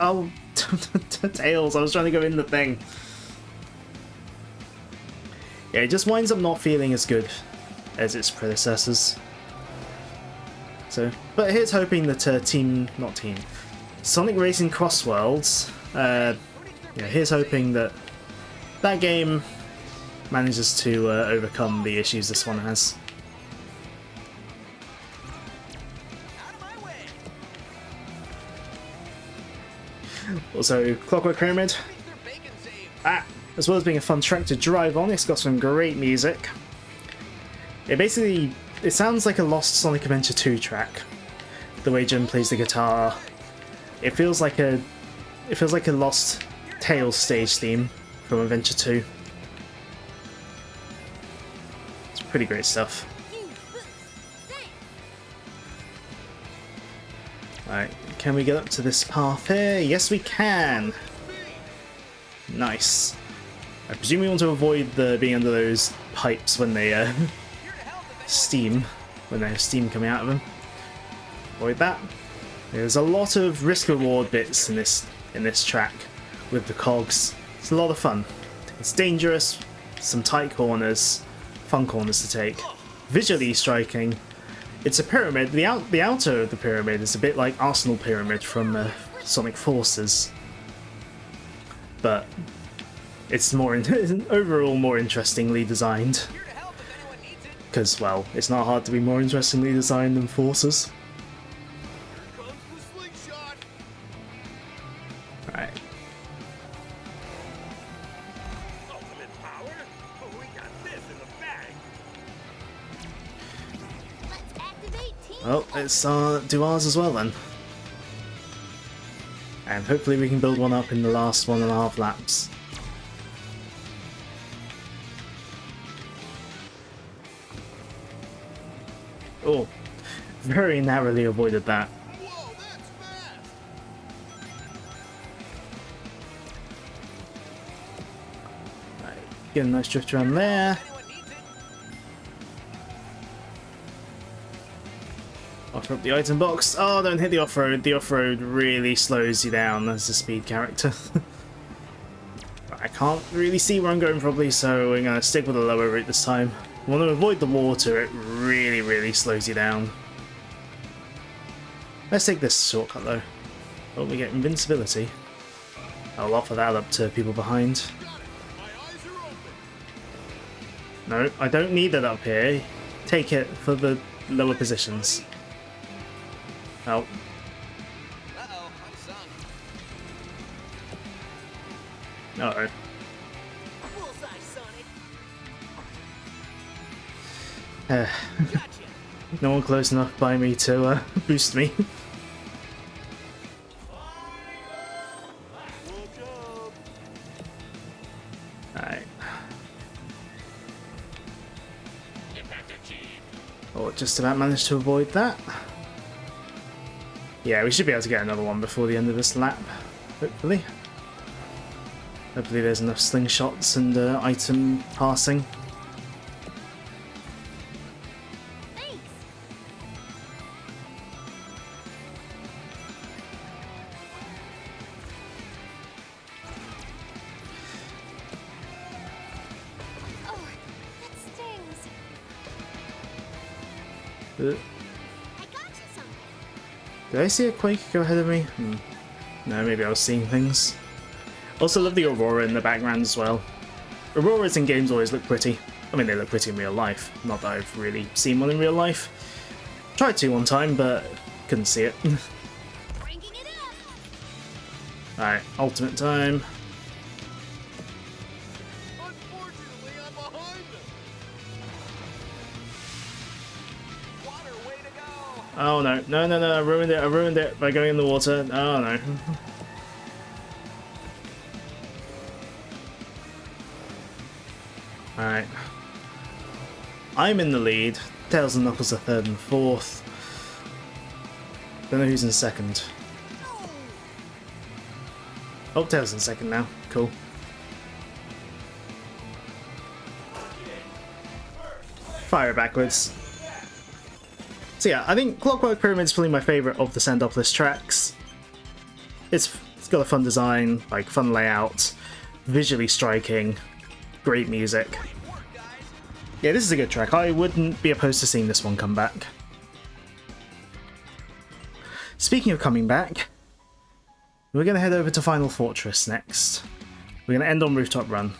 oh, Tails, I was trying to go in the thing. Yeah, it just winds up not feeling as good as its predecessors. So, but here's hoping that Sonic Racing CrossWorlds, yeah, here's hoping that that game manages to overcome the issues this one has. Also, Clockwork Pyramid, as well as being a fun track to drive on, it's got some great music. It sounds like a lost Sonic Adventure 2 track. The way Jim plays the guitar, it feels like a lost Tails stage theme from Adventure 2. It's pretty great stuff. Right, can we get up to this path here? Yes, we can! Nice. I presume we want to avoid being under those pipes when they steam, when they have steam coming out of them. Avoid that. There's a lot of risk-reward bits in this track with the cogs. It's a lot of fun. It's dangerous, some tight corners, fun corners to take. Visually striking. It's a pyramid. The outer of the pyramid is a bit like Arsenal Pyramid from Sonic Forces, but it's overall more interestingly designed. Because, well, it's not hard to be more interestingly designed than Forces. Right. Well, let's do ours as well then. And hopefully we can build one up in the last 1.5 laps. Oh, very narrowly avoided that. Whoa, that's fast! Right. Get a nice drift around there. Anyone needs it? Offer up the item box. Oh, don't hit the off-road. The off-road really slows you down as a speed character. I can't really see where I'm going properly, so we're going to stick with a lower route this time. I want to avoid the water. It really, really slows you down. Let's take this shortcut though. Oh, we get invincibility. I'll offer that up to people behind. No, I don't need it up here. Take it for the lower positions. Oh. Uh-oh, I'm sunk. Uh-oh. Bullseye, Sonic. Gotcha. No one close enough by me to boost me. Alright. Oh, just about managed to avoid that. Yeah, we should be able to get another one before the end of this lap, hopefully. Hopefully there's enough slingshots and item passing. Thanks. Oh, that stings. Uh, I got you something. Did I see a quake go ahead of me? No, maybe I was seeing things. Also love the Aurora in the background as well. Auroras in games always look pretty. I mean, they look pretty in real life. Not that I've really seen one in real life. Tried to one time, but couldn't see it. Cranking it up. Alright, ultimate time. Unfortunately, I'm behind them. Water, way to go. Oh no, no, I ruined it by going in the water. Oh no. Alright. I'm in the lead. Tails and Knuckles are third and fourth. Don't know who's in second. Oh, Tails in second now. Cool. Fire it backwards. So yeah, I think Clockwork Pyramid's probably my favourite of the Sandopolis tracks. It's got a fun design, like fun layout, visually striking, great music. Yeah, this is a good track. I wouldn't be opposed to seeing this one come back. Speaking of coming back, we're going to head over to Final Fortress next. We're going to end on Rooftop Run.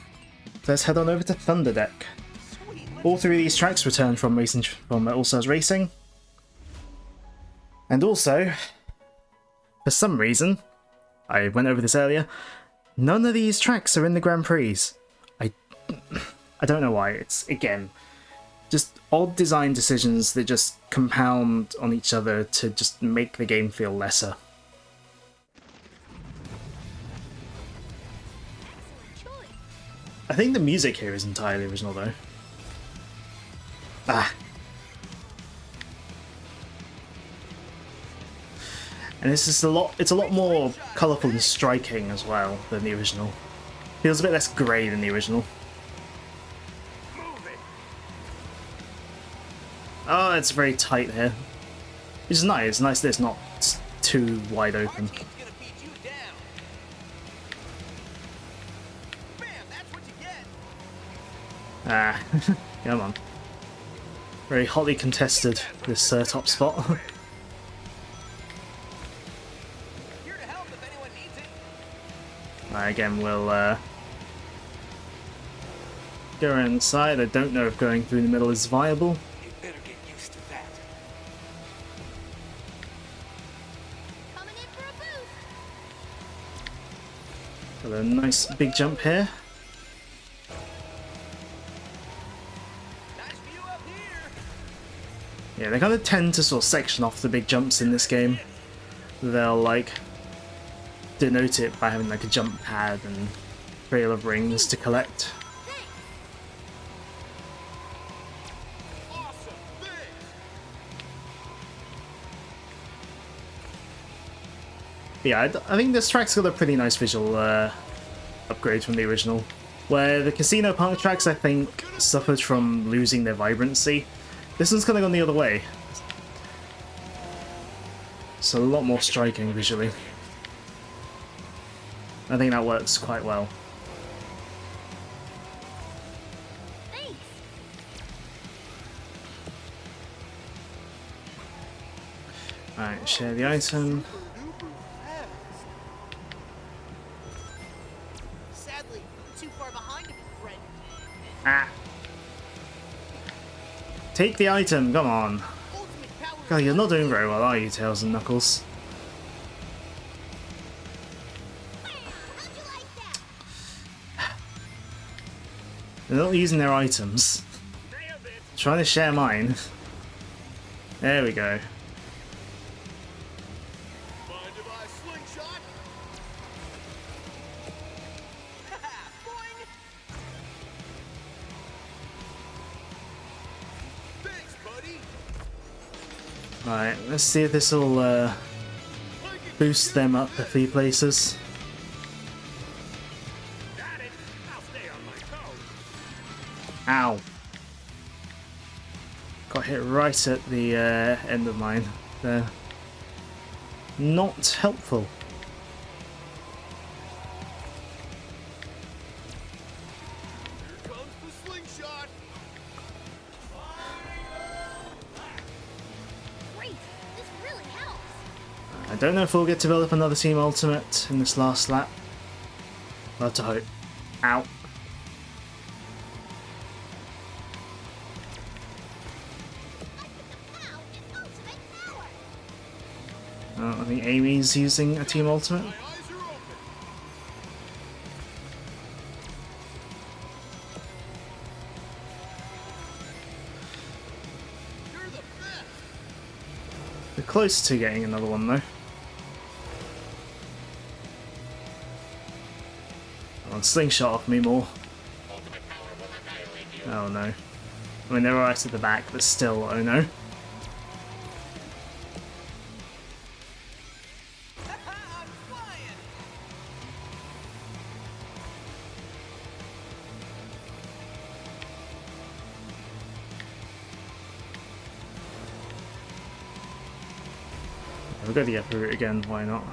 Let's head on over to Thunderdeck. All three of these tracks return from All Stars Racing. And also, for some reason, I went over this earlier, none of these tracks are in the Grand Prix. I don't know why. It's, again, just odd design decisions that just compound on each other to just make the game feel lesser. Excellent choice. I think the music here is entirely original though. Ah. And it's just it's a lot more colourful and striking as well than the original. Feels a bit less grey than the original. Oh, it's very tight here. Which is nice. It's nice that it's not too wide open. Our team's gonna beat you down. Bam, that's what you get. Ah, come on. Very hotly contested, this top spot. Here to help if anyone needs it. Again, we'll go around the side. I don't know if going through the middle is viable. You better get used to that. Coming in for a boost. Got a nice big jump here. Nice view up here. Yeah, they kind of tend to sort of section off the big jumps in this game. They'll like denote it by having like a jump pad and trail of rings to collect. Awesome. Thanks. Yeah, I think this track's got a pretty nice visual upgrade from the original. Where the casino park tracks, I think, suffered from losing their vibrancy. This one's kind of gone the other way. It's a lot more striking visually. I think that works quite well. Thanks. Alright, share the item. Sadly, I'm too far behind to be friend. Ah! Take the item, come on. Ultimate power. God, you're not doing very well, are you, Tails and Knuckles? How'd you like that? They're not using their items. Trying to share mine. There we go. Mind if I slingshot? Boing! Thanks, buddy. Right, let's see if this will boost them up a few places. Got it. I'll stay on my toes. Ow. Got hit right at the end of mine there. Not helpful. Here comes the slingshot. Great. This really helps. I don't know if we'll get to build up another Team Ultimate in this last lap. I'll have to hope. Ow. Now it's ultimate power. I think Amy's using a Team Ultimate. My eyes are open. You're the best. We're close to getting another one though. Come on, slingshot off me more. Oh no. I mean, they're right at the back, but still, oh no. I'm flying. We've got to get through it again, why not?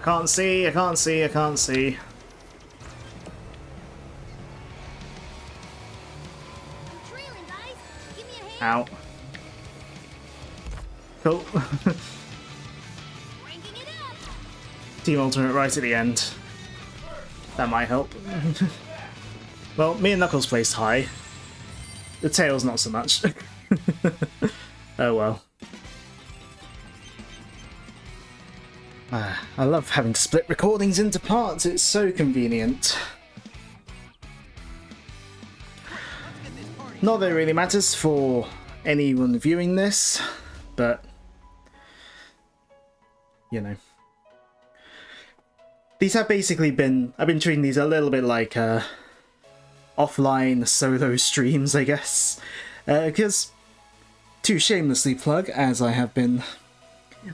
Can't see, I can't see, I can't see. I'm trailing, guys. Give me a hand. Ow. Cool. Ranking it up. Team Ultimate right at the end. That might help. Well, me and Knuckles placed high. The Tails not so much. Oh well. I love having to split recordings into parts, it's so convenient. Not that it really matters for anyone viewing this, but you know. These have basically been, I've been treating these a little bit like offline solo streams, I guess. Because, to shamelessly plug, as I have been,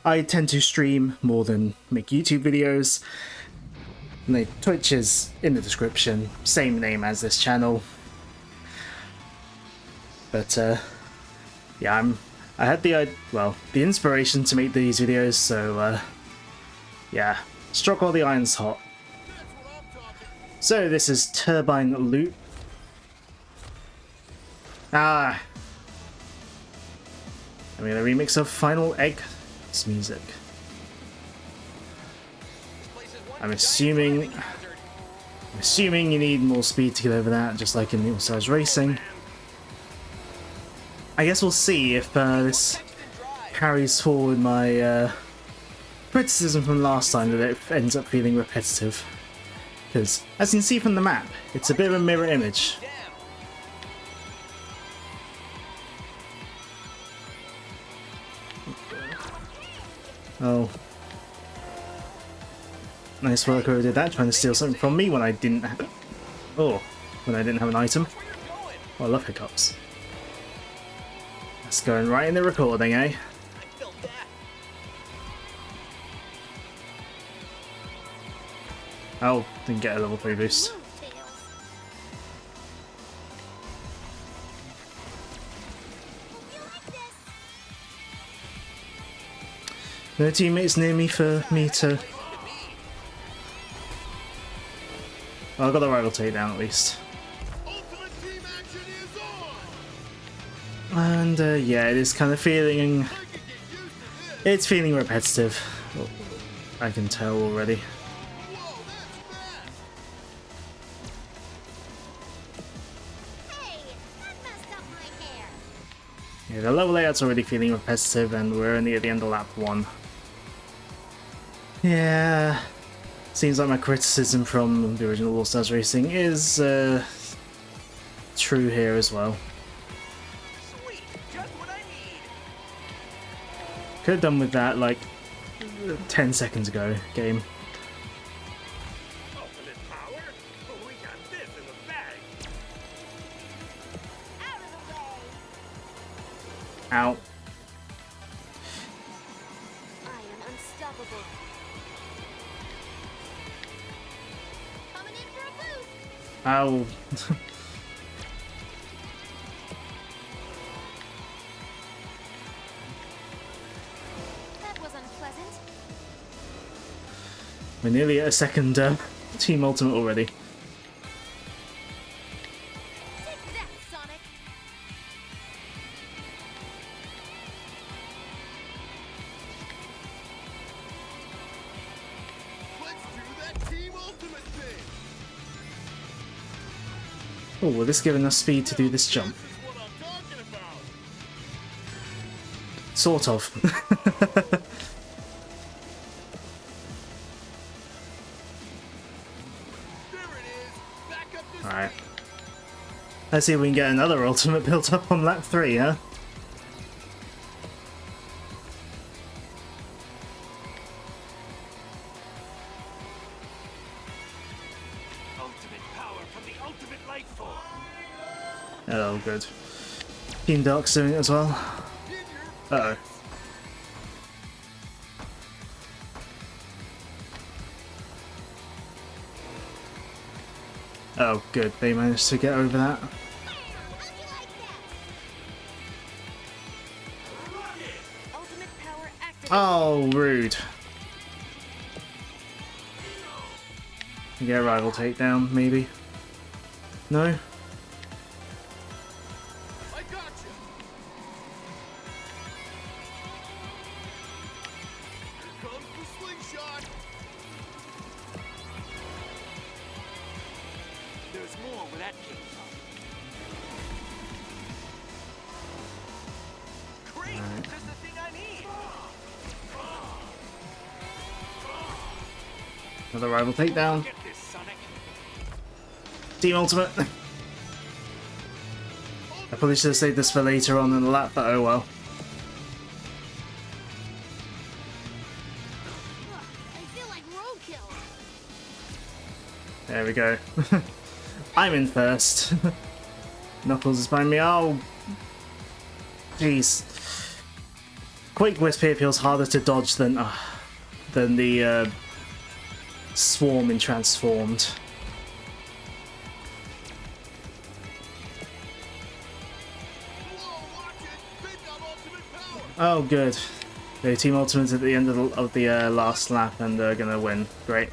I tend to stream more than make YouTube videos. And the Twitch is in the description, same name as this channel. But yeah, I had the inspiration to make these videos, so yeah, struck while the iron's hot. So this is Turbine Loop. I mean, a remix of Final Egg's music. I'm assuming you need more speed to get over that, just like in All-Stars Racing. I guess we'll see if this carries forward my criticism from last time, that it ends up feeling repetitive. Because, as you can see from the map, it's a bit of a mirror image. Oh. Nice work whoever did that, trying to steal something from me when I didn't have... Oh, when I didn't have an item. Oh, I love hiccups. That's going right in the recording, eh? Oh, didn't get a level 3 boost. No teammates near me for me to... Well, I got the rival takedown at least. Ultimate team action is on. And yeah, it is kind of feeling... I could get used to this. It's feeling repetitive. I can tell already. Whoa, that's fast. Hey, that messed up my hair. Yeah, the level layout's already feeling repetitive and we're only at the end of lap 1. Yeah... Seems like my criticism from the original All Stars Racing is true here as well. Sweet, just what I need. Could have done with that like 10 seconds ago, game. Ultimate power? Oh, we got this in the bag. Out of the way. Ow. I am unstoppable. Coming in for a boost. Ow. That was unpleasant. We're nearly at a second Team Ultimate already. Take that, Sonic. Let's do that team ultimate thing. Oh, will this give enough speed to do this jump? This is what I'm talking about. Sort of. There it is. Back up this Alright. speed. Let's see if we can get another Ultimate built up on lap 3, huh? Ultimate power from the ultimate life form. Oh, good. Team Dark's doing it as well. In your Uh-oh. Oh, good. They managed to get over that. How'd you like that? Ultimate power activated. Oh, rude. Get a rival takedown, maybe? No? I got you. Here comes the slingshot. There's more where that came from. Great, just the thing I need. Another rival takedown. Get this, Sonic. Team Ultimate. I probably should have saved this for later on in the lap, but oh well. Ugh, I feel like roadkill. There we go. I'm in first. Knuckles is behind me. Oh, jeez. Quake Wisp here feels harder to dodge than the Swarm in Transformed. Whoa, watch it. They've got ultimate power. Oh, good. The Team Ultimate's at the end of the last lap and they're gonna win. Great.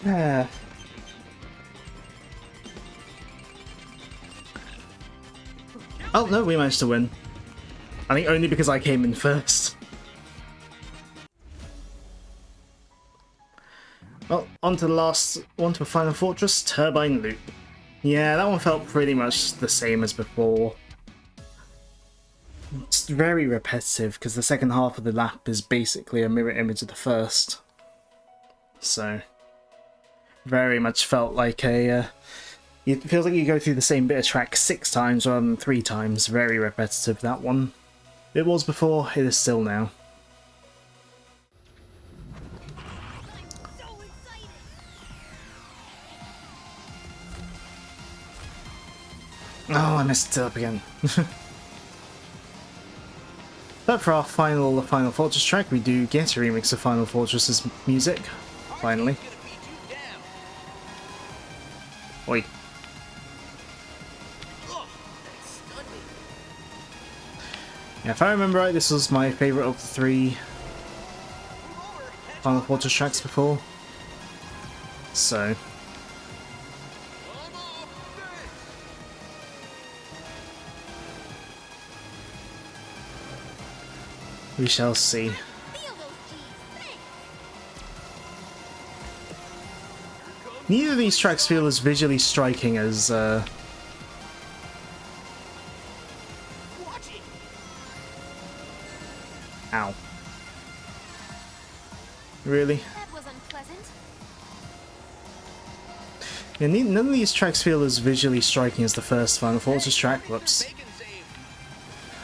Yeah. Oh no, we managed to win. I think only because I came in first. Well, on to the final fortress, Turbine Loop. Yeah, that one felt pretty much the same as before. It's very repetitive because the second half of the lap is basically a mirror image of the first. So, very much felt like a... it feels like you go through the same bit of track 6 times rather than 3 times. Very repetitive, that one. It was before, it is still now. I'm so excited. Oh, I messed it up again. But for our Final Fortress track, we do get a remix of Final Fortress's music, finally. Gonna beat you down. Oi. Ugh, that stunned me. Yeah, if I remember right, this was my favourite of the 3 Final Fortress tracks before. So we shall see. Feel those G's. Thanks. Neither of these tracks feel as visually striking as Watch it. ow. Really? That was unpleasant. Yeah, none of these tracks feel as visually striking as the first Final Fortress track. Whoops. Bacon save.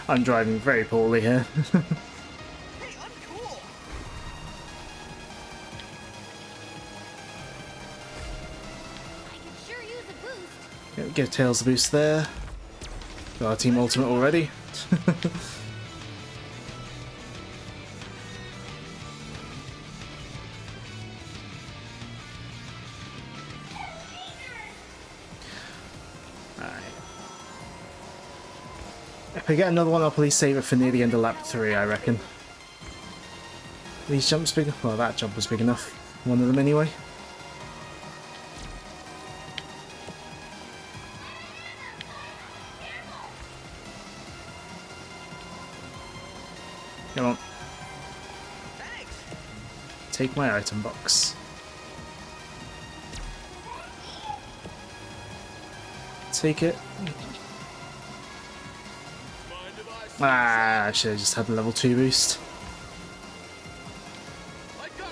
I'm driving very poorly here. Hey, uncool. I could sure use a boost. Yeah, give Tails a boost there. Got our Team Ultimate already. If I get another one, I'll probably save it for near the end of lap 3, I reckon. These jumps big? Well, that jump was big enough. One of them anyway. Come on. Thanks. Take my item box. Take it. Ah, I should have just had the level 2 boost. I got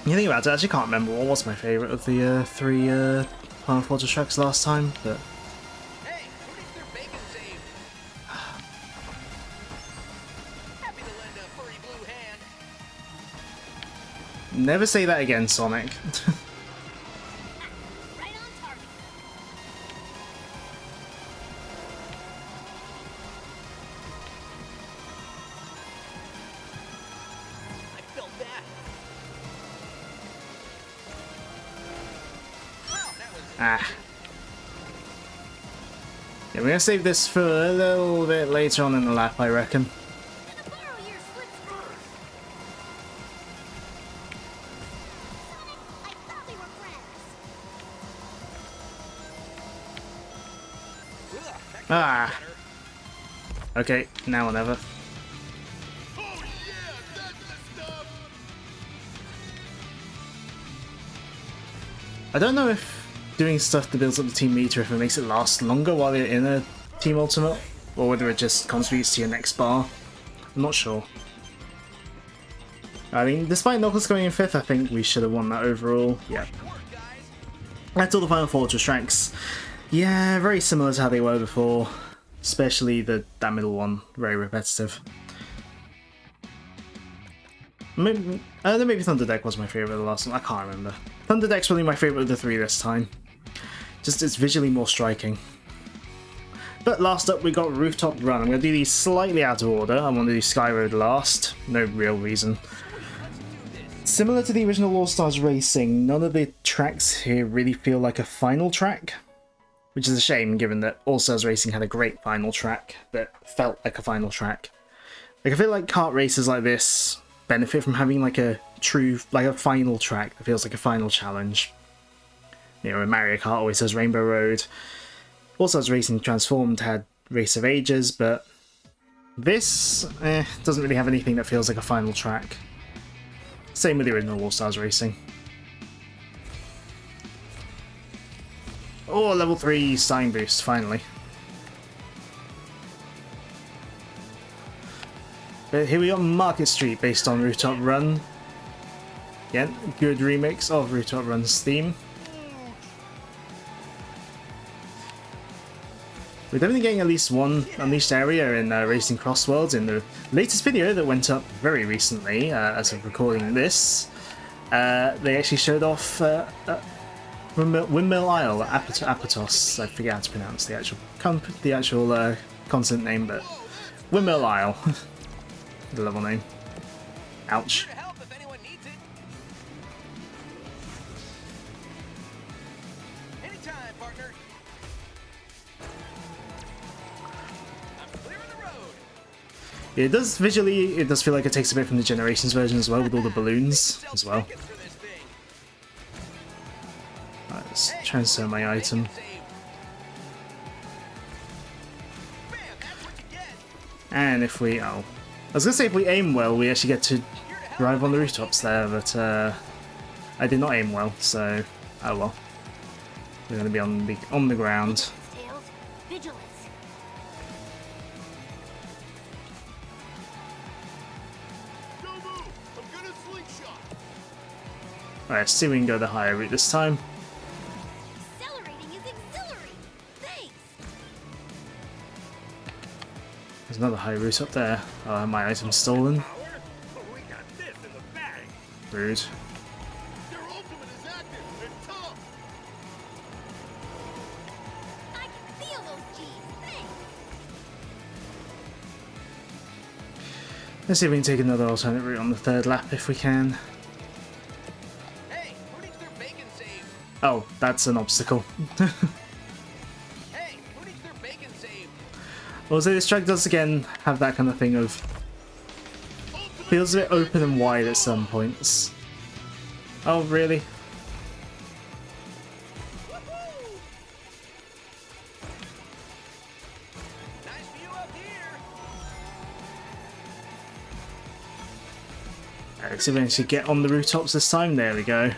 you. You think about it, I actually can't remember what was my favourite of the 3 Final Fortress tracks last time, but Hey, who needs their bacon save? Happy to lend a furry blue hand. never say that again, Sonic. Right on target. I felt that. Wow, that was Ah. Yeah, we're gonna save this for a little bit later on in the lap, I reckon. Gonna borrow your slip screws. Sonic, I thought we were friends. ugh, that could Ah. be better. Okay, now or never. Oh yeah, that's the stuff. I don't know if doing stuff that builds up the team meter, if it makes it last longer while you're in a Team Ultimate, or whether it just contributes to your next bar. I'm not sure. I mean, despite Knuckles coming in 5th, I think we should have won that overall. Yep. Good work, guys. That's all the Final Fortress tracks. Yeah, very similar to how they were before. Especially that middle one, very repetitive. Maybe Thunder Deck was my favourite of the last one, I can't remember. Thunder Deck's really my favourite of the 3 this time. Just it's visually more striking. But last up we got Rooftop Run. I'm going to do these slightly out of order. I want to do Sky Road last. No real reason. Similar to the original All Stars Racing, none of the tracks here really feel like a final track. Which is a shame, given that All Stars Racing had a great final track that felt like a final track. Like, I feel like kart races like this benefit from having like a true, like a final track that feels like a final challenge. You know, Mario Kart always has Rainbow Road. All Stars Racing Transformed had Race of Ages, but this doesn't really have anything that feels like a final track. Same with the original All Stars Racing. Oh, level 3 sign boost, finally. But here we got Market Street based on Rooftop Run. Again, good remix of Rooftop Run's theme. We're definitely getting at least one unleashed area in Racing CrossWorlds in the latest video that went up very recently, as of recording this. They actually showed off Windmill Isle, Apatos. I forget how to pronounce the actual continent name, but Windmill Isle, the level name. Ouch. Here to help if anyone needs it. Anytime, partner. I'm clearing the road. It does visually, it does feel like it takes a bit from the Generations version as well, with all the balloons as well. Right, let's transfer my item. And if we, I was gonna say if we aim well, we actually get to drive on the rooftops there, but I did not aim well, so oh well. We're gonna be on the ground. Vigilance. Alright, let's see if we can go the higher route this time. Accelerating is auxiliary. Thanks. There's another high route up there. Oh, my item's stolen. Rude. I can feel those G's. Thanks. Let's see if we can take another alternate route on the third lap if we can. Hey, who needs their bacon saved? Oh, that's an obstacle. Hey, who needs their bacon saved? Also, this track does again have that kind of thing of feels a bit open and wide at some points. Oh, really? Nice view up here. Let's see if we actually get on the rooftops this time. There we go.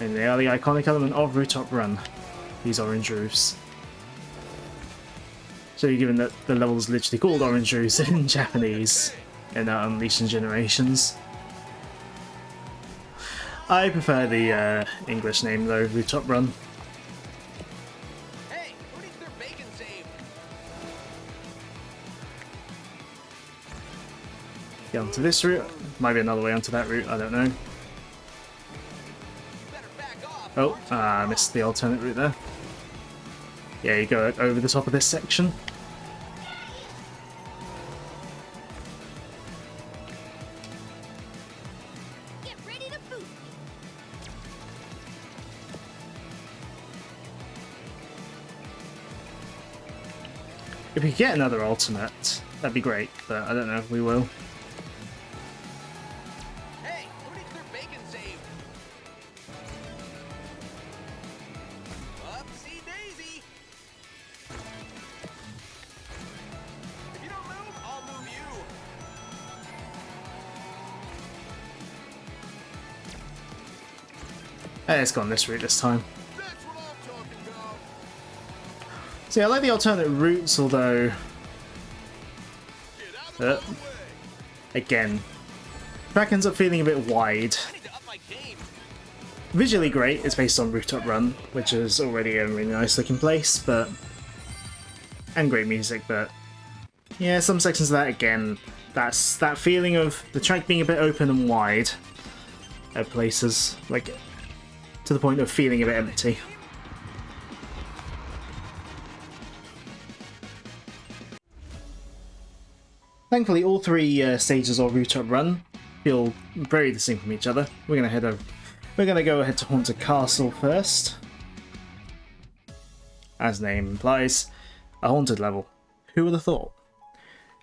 And they are the iconic element of Rooftop Run. These orange roofs. So given that the level's literally called Orange Roofs in Japanese in Unleashed Generations. I prefer the English name though, Rooftop Run. Hey, who needs their bacon saved? Get onto this route. Might be another way onto that route, I don't know. Better back off. Oh, I missed the alternate route there. Yeah, you go over the top of this section. Get ready to boost. If we get another alternate, that'd be great, but I don't know if we will. Hey, who needs their bacon saved? Upsy daisy. If you don't move, I'll move you. Hey, it's gone this route this time. That's what I'm talking about. See, I like the alternate routes, although, Get out of my way. again, track ends up feeling a bit wide. I need to up my game. Visually great, it's based on Rooftop Run, which is already a really nice looking place, but... and great music, but... yeah, some sections of that, again, that's that feeling of the track being a bit open and wide at places, like, to the point of feeling a bit empty. Thankfully, all three stages of Rooftop Run feel very distinct from each other. We're gonna go ahead to Haunted Castle first. As the name implies, a haunted level. Who would have thought?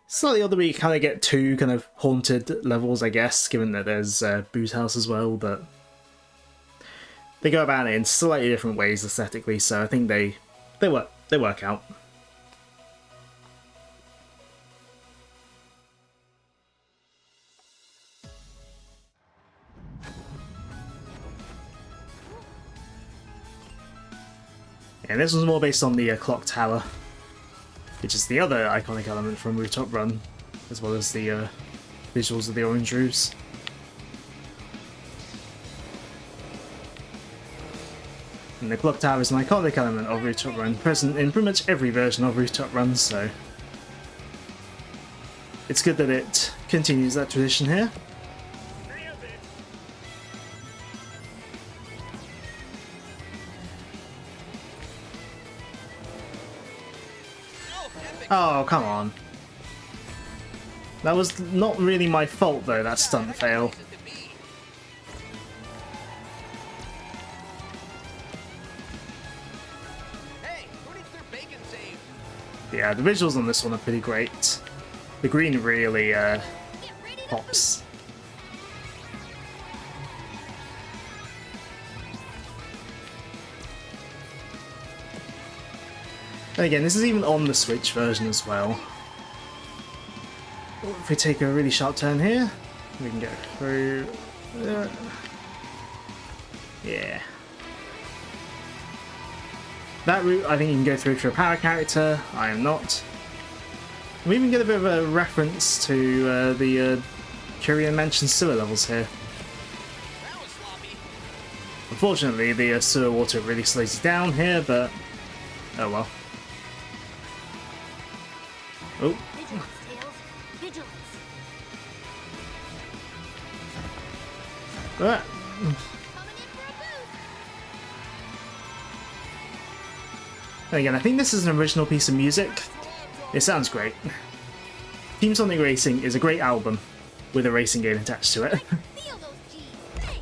Slightly odd that we kind of get two kind of haunted levels, I guess, given that there's Boot House as well, but they go about it in slightly different ways aesthetically, so I think they work out. And this was more based on the clock tower, which is the other iconic element from Rooftop Run, as well as the visuals of the orange roofs. And the clock tower is an iconic element of Rooftop Run, present in pretty much every version of Rooftop Run, so it's good that it continues that tradition here. Oh, epic. Oh, come on. That was not really my fault though, that stunt fail. Places to be. Hey, who needs their bacon saved? Yeah, the visuals on this one are pretty great. The green really Get ready to pops. And again, this is even on the Switch version as well. If we take a really sharp turn here, we can go through. Yeah. That route, I think you can go through if you're a power character. I am not. We even get a bit of a reference to the Korean Mansion sewer levels here. That was sloppy. Unfortunately, the sewer water really slows you down here, but oh well. Oh, vigilance, Tails. Vigilance. ah. Coming in for a boost. And again, I think this is an original piece of music. It sounds great. Team Sonic Racing is a great album with a racing game attached to it. Feel those G's. Hey.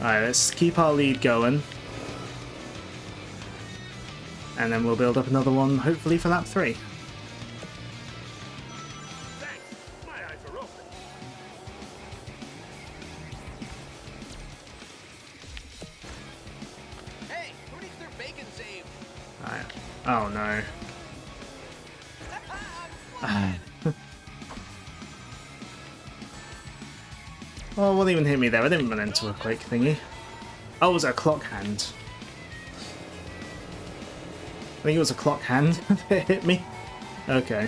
Alright, let's keep our lead going. And then we'll build up another one, hopefully for lap 3. Thanks. My eyes are open. Hey, who needs their bacon saved? Alright. Oh no. Oh, it won't even hit me there. I didn't run into a quake thingy. Oh, it was a clock hand. I think it was a clock hand that hit me. Okay.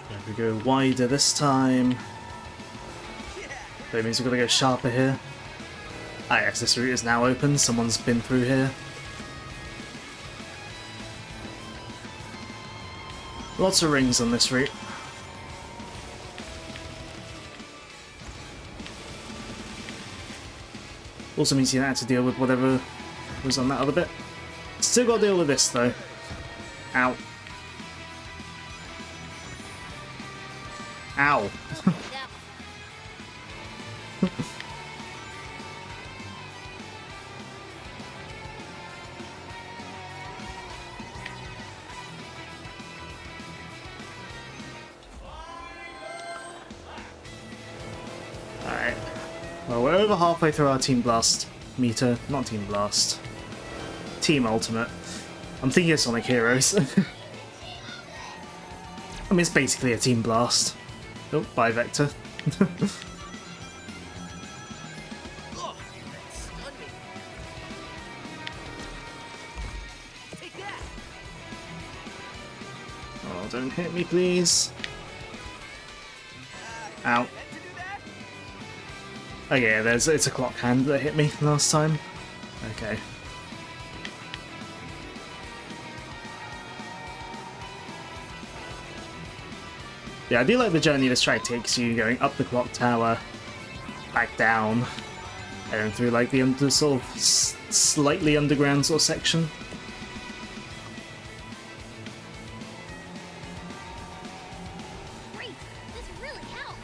There we go wider this time. That means we've got to go sharper here. Ah yes, this route is now open. Someone's been through here. Lots of rings on this route. Also means you don't have to deal with whatever was on that other bit. Still got to deal with this though. Ow. Ow. Alright. Well, we're over halfway through our Team Blast meter. Not Team Blast. Team Ultimate. I'm thinking of Sonic Heroes. I mean, it's basically a Team Blast. Oh, bye, Vector. Ugh, that stunned me. Take that. Oh, don't hit me, please. Ow. Meant to do that? Oh yeah, it's a clock hand that hit me last time. Okay. Yeah, I do like the journey this track takes you, going up the clock tower, back down, and then through like the sort of slightly underground sort of section. Great. This really helps.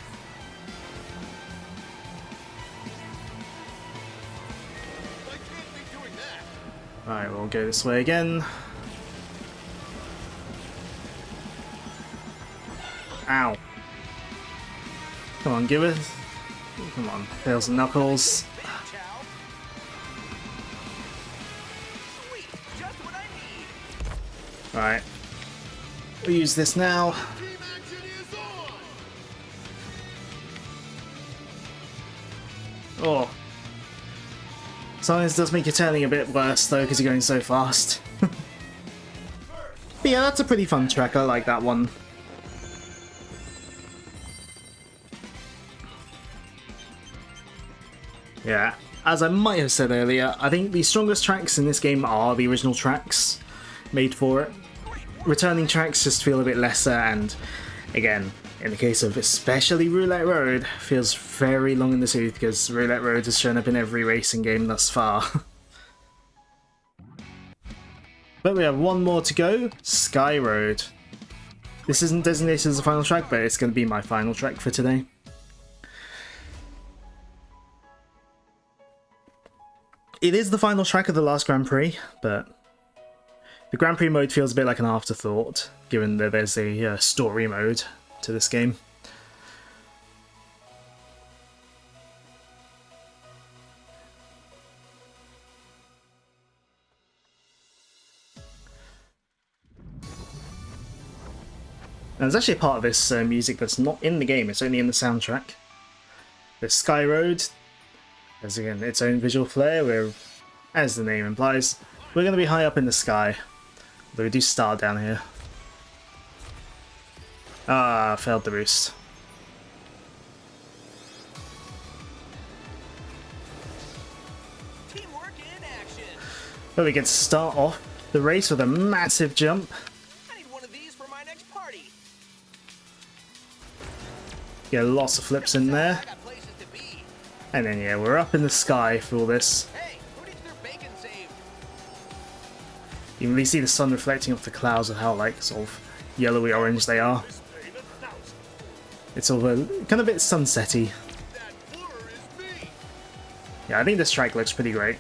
I can't be doing that. Alright, we'll go this way again. Ow. Come on, give it. Come on, Tails and Knuckles. Chow. Sweet, just what I need. Alright. We'll use this now. Team action is on. Oh. Sometimes does make your turning a bit worse though, because you're going so fast. But yeah, that's a pretty fun track. I like that one. Yeah, as I might have said earlier, I think the strongest tracks in this game are the original tracks made for it. Returning tracks just feel a bit lesser, and again, in the case of especially Roulette Road, feels very long in the tooth because Roulette Road has shown up in every racing game thus far. But we have one more to go, Sky Road. This isn't designated as the final track, but it's going to be my final track for today. It is the final track of the last Grand Prix, but the Grand Prix mode feels a bit like an afterthought, given that there's a story mode to this game. And there's actually a part of this music that's not in the game, it's only in the soundtrack. The Sky Road has again its own visual flair where, as the name implies, we're going to be high up in the sky. Though we do start down here. Ah, failed the roost. Teamwork in action. But we get to start off the race with a massive jump. I need one of these for my next party. Get lots of flips in there. I got places to be. And then yeah, we're up in the sky for all this. Hey, who needs their bacon saved? You can really see the sun reflecting off the clouds and how like sort of yellowy orange they are. It's sort of a kind of a bit sunsetty. That blur is me. Yeah, I think this track looks pretty great.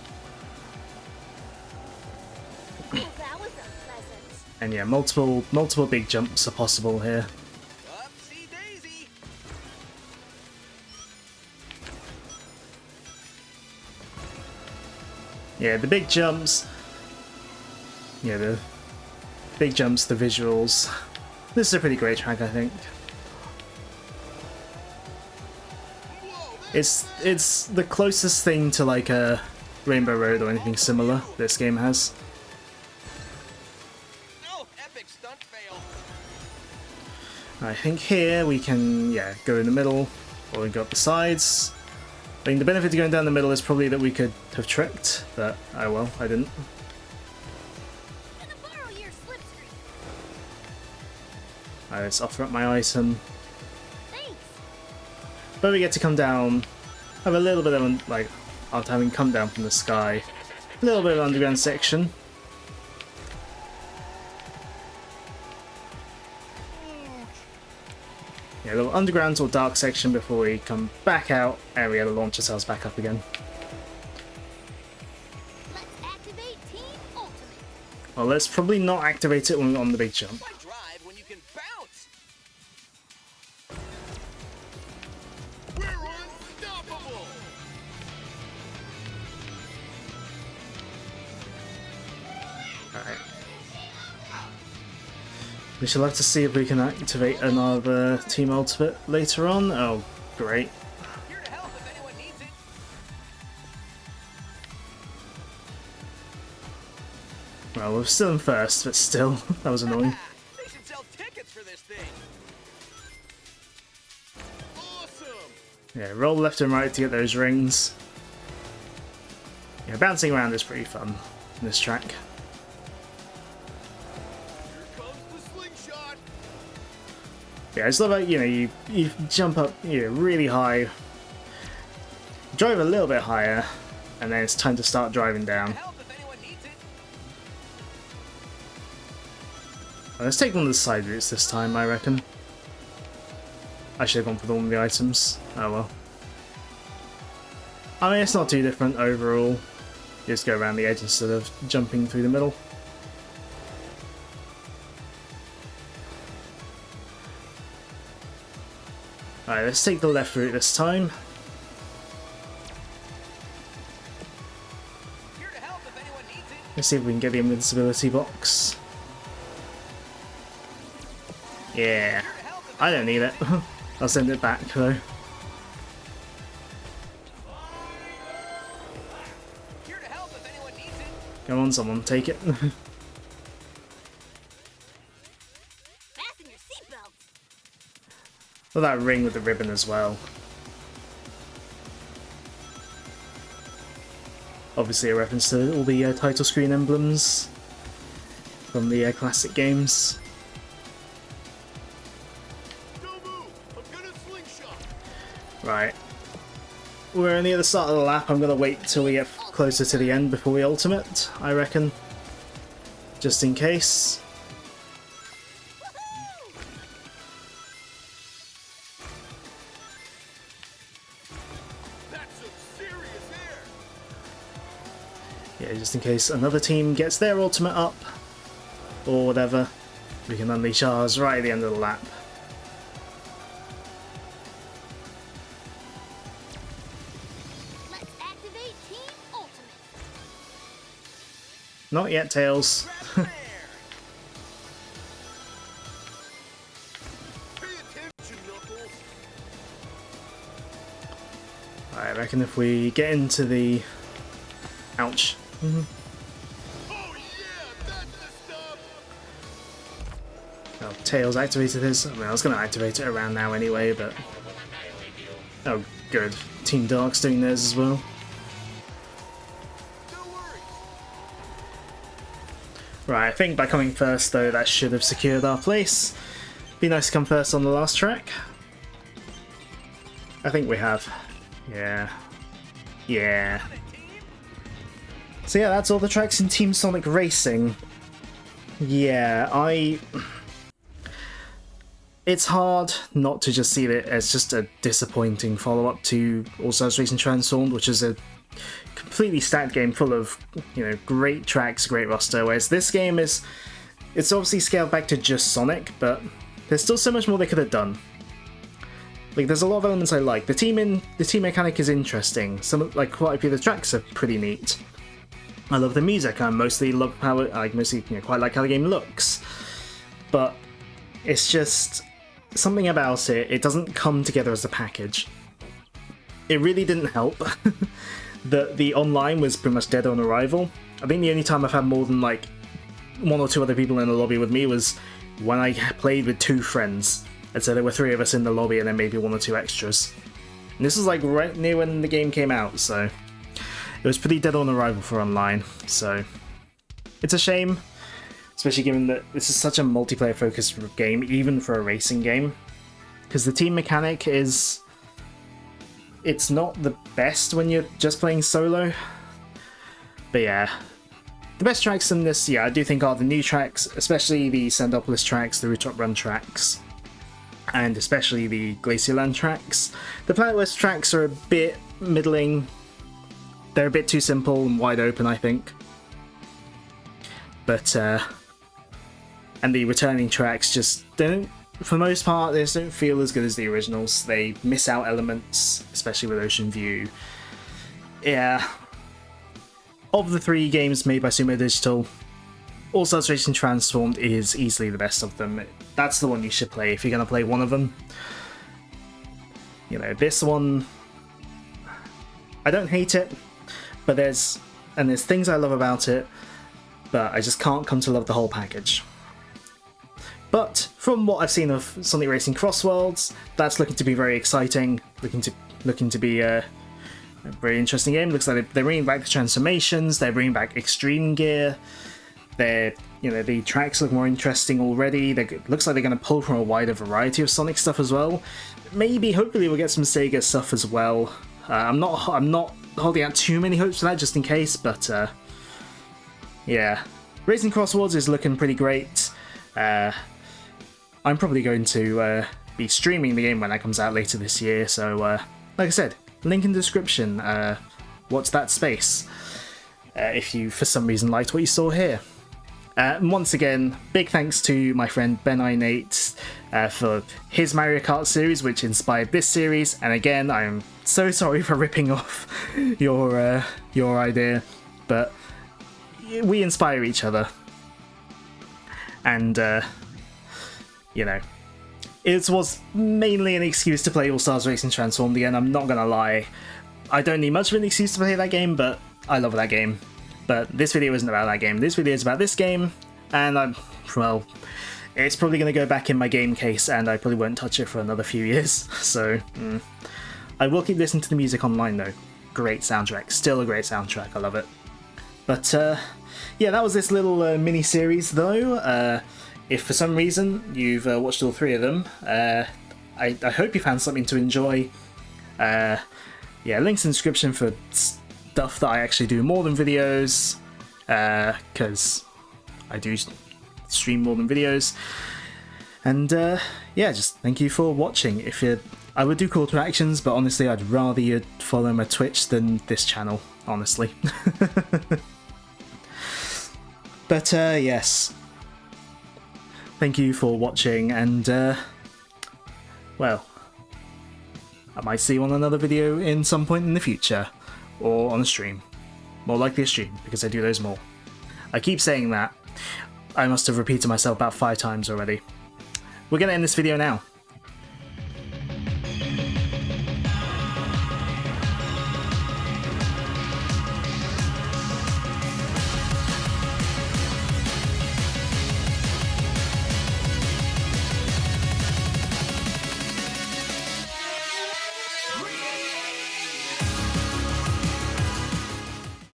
Oh, that was unpleasant. And yeah, multiple big jumps are possible here. Upsy daisy. Yeah, the big jumps. Yeah, the big jumps, the visuals. This is a pretty great track, I think. It's the closest thing to like a Rainbow Road or anything similar this game has. No, epic stunt fail. I think here we can, yeah, go in the middle, or we can go up the sides. I think the benefit of going down the middle is probably that we could have tricked, but oh well, I didn't. Gonna borrow your slipstream. Alright, let's offer up my item. Thanks. But we get to come down, have a little bit of, like, after having come down from the sky, a little bit of underground section. Yeah, a little underground or dark section before we come back out and we have to launch ourselves back up again. Let's activate Team Ultimate. Well, let's probably not activate it when we're on the big jump. Why drive when you can bounce? We're unstoppable. Alright. We shall have to see if we can activate another Team Ultimate later on. Oh, great. Here to help if anyone needs it. Well, we're still in first, but still, that was annoying. They should sell tickets for this thing. Awesome. Yeah, roll left and right to get those rings. Yeah, bouncing around is pretty fun in this track. Here comes the slingshot. Yeah, it's not like, you know, you jump up, you know, really high, drive a little bit higher, and then it's time to start driving down. Help if anyone needs it. Well, let's take one of the side routes this time, I reckon. I should have gone for all of the items. Oh well. I mean, it's not too different overall. You just go around the edge instead of jumping through the middle. Alright, let's take the left route this time. Here to help if anyone needs it. Let's see if we can get the invincibility box. Yeah, Here to help if I don't need it. I'll send it back though. Here to help if anyone needs it. Come on, someone, take it. Fasten your seatbelts. Well, that ring with the ribbon as well. Obviously a reference to all the title screen emblems from the classic games. Don't move. I'm gonna slingshot. Right. We're only at the start of the lap. I'm going to wait till we get closer to the end before we ultimate, I reckon. just in case. That's some serious air. Yeah, just in case another team gets their ultimate up, or whatever, we can unleash ours right at the end of the lap. Let's activate Team Ultimate. Not yet, Tails. There. Pay attention, Knuckles. I reckon if we get into the... Ouch. Oh yeah, that's the stuff. Oh, Tails activated his... I mean, I was going to activate it around now anyway, but... Oh, good. Team Dark's doing theirs as well. No worries. Right, I think by coming first, though, that should have secured our place. Be nice to come first on the last track. I think we have. Yeah. Yeah. So yeah, that's all the tracks in Team Sonic Racing. Yeah, it's hard not to just see it as just a disappointing follow-up to All-Stars Racing Transformed, which is a completely stacked game full of, you know, great tracks, great roster, whereas this game it's obviously scaled back to just Sonic, but there's still so much more they could have done. Like, there's a lot of elements I like. The team mechanic is interesting. Some, like, quite a few of the tracks are pretty neat. I love the music. I mostly love how quite like how the game looks. But it's just something about it. It doesn't come together as a package. It really didn't help that the online was pretty much dead on arrival. I think the only time I've had more than like one or two other people in the lobby with me was when I played with two friends. And so there were three of us in the lobby and then maybe one or two extras. And this was like right near when the game came out, so it was pretty dead on arrival for online. So it's a shame, especially given that this is such a multiplayer focused game, even for a racing game. Because the team mechanic it's not the best when you're just playing solo. But yeah, the best tracks in this, yeah, I do think are the new tracks, especially the Sandopolis tracks, the Rooftop Run tracks, and especially the Glacierland tracks. The Planet West tracks are a bit middling. They're a bit too simple and wide open, I think. But, and the returning tracks just don't, for the most part, they just don't feel as good as the originals. They miss out elements, especially with Ocean View. Yeah. Of the three games made by Sumo Digital, All-Stars Racing Transformed is easily the best of them. That's the one you should play if you're going to play one of them. You know, this one, I don't hate it, but there's things I love about it, but I just can't come to love the whole package. But from what I've seen of Sonic Racing CrossWorlds, that's looking to be very exciting, looking to be a very interesting game. Looks like they're bringing back the transformations, they're bringing back extreme gear. The tracks look more interesting already. Looks like they're going to pull from a wider variety of Sonic stuff as well. Maybe, hopefully, we'll get some Sega stuff as well. I'm not holding out too many hopes for that, just in case. But yeah, Racing CrossWorlds is looking pretty great. I'm probably going to be streaming the game when that comes out later this year. So, like I said, link in the description. Watch that space if you, for some reason, liked what you saw here. And once again, big thanks to my friend Ben98 for his Mario Kart series, which inspired this series. And again, I'm so sorry for ripping off your idea, but we inspire each other. And, you know, it was mainly an excuse to play All-Stars Racing Transformed again, I'm not gonna lie. I don't need much of an excuse to play that game, but I love that game. But this video isn't about that game. This video is about this game, and it's probably going to go back in my game case, and I probably won't touch it for another few years. So, I will keep listening to the music online, though. Great soundtrack. Still a great soundtrack. I love it. But, yeah, that was this little mini-series, though. If for some reason you've watched all three of them, I hope you found something to enjoy. Yeah, links in the description for stuff that I actually do more than videos, because I do stream more than videos. And yeah, just thank you for watching. I would do call to actions, but honestly, I'd rather you follow my Twitch than this channel, honestly. But yes, thank you for watching, and well, I might see you on another video in some point in the future, or on a stream. More likely a stream, because I do those more. I keep saying that. I must have repeated myself about 5 times already. We're going to end this video now.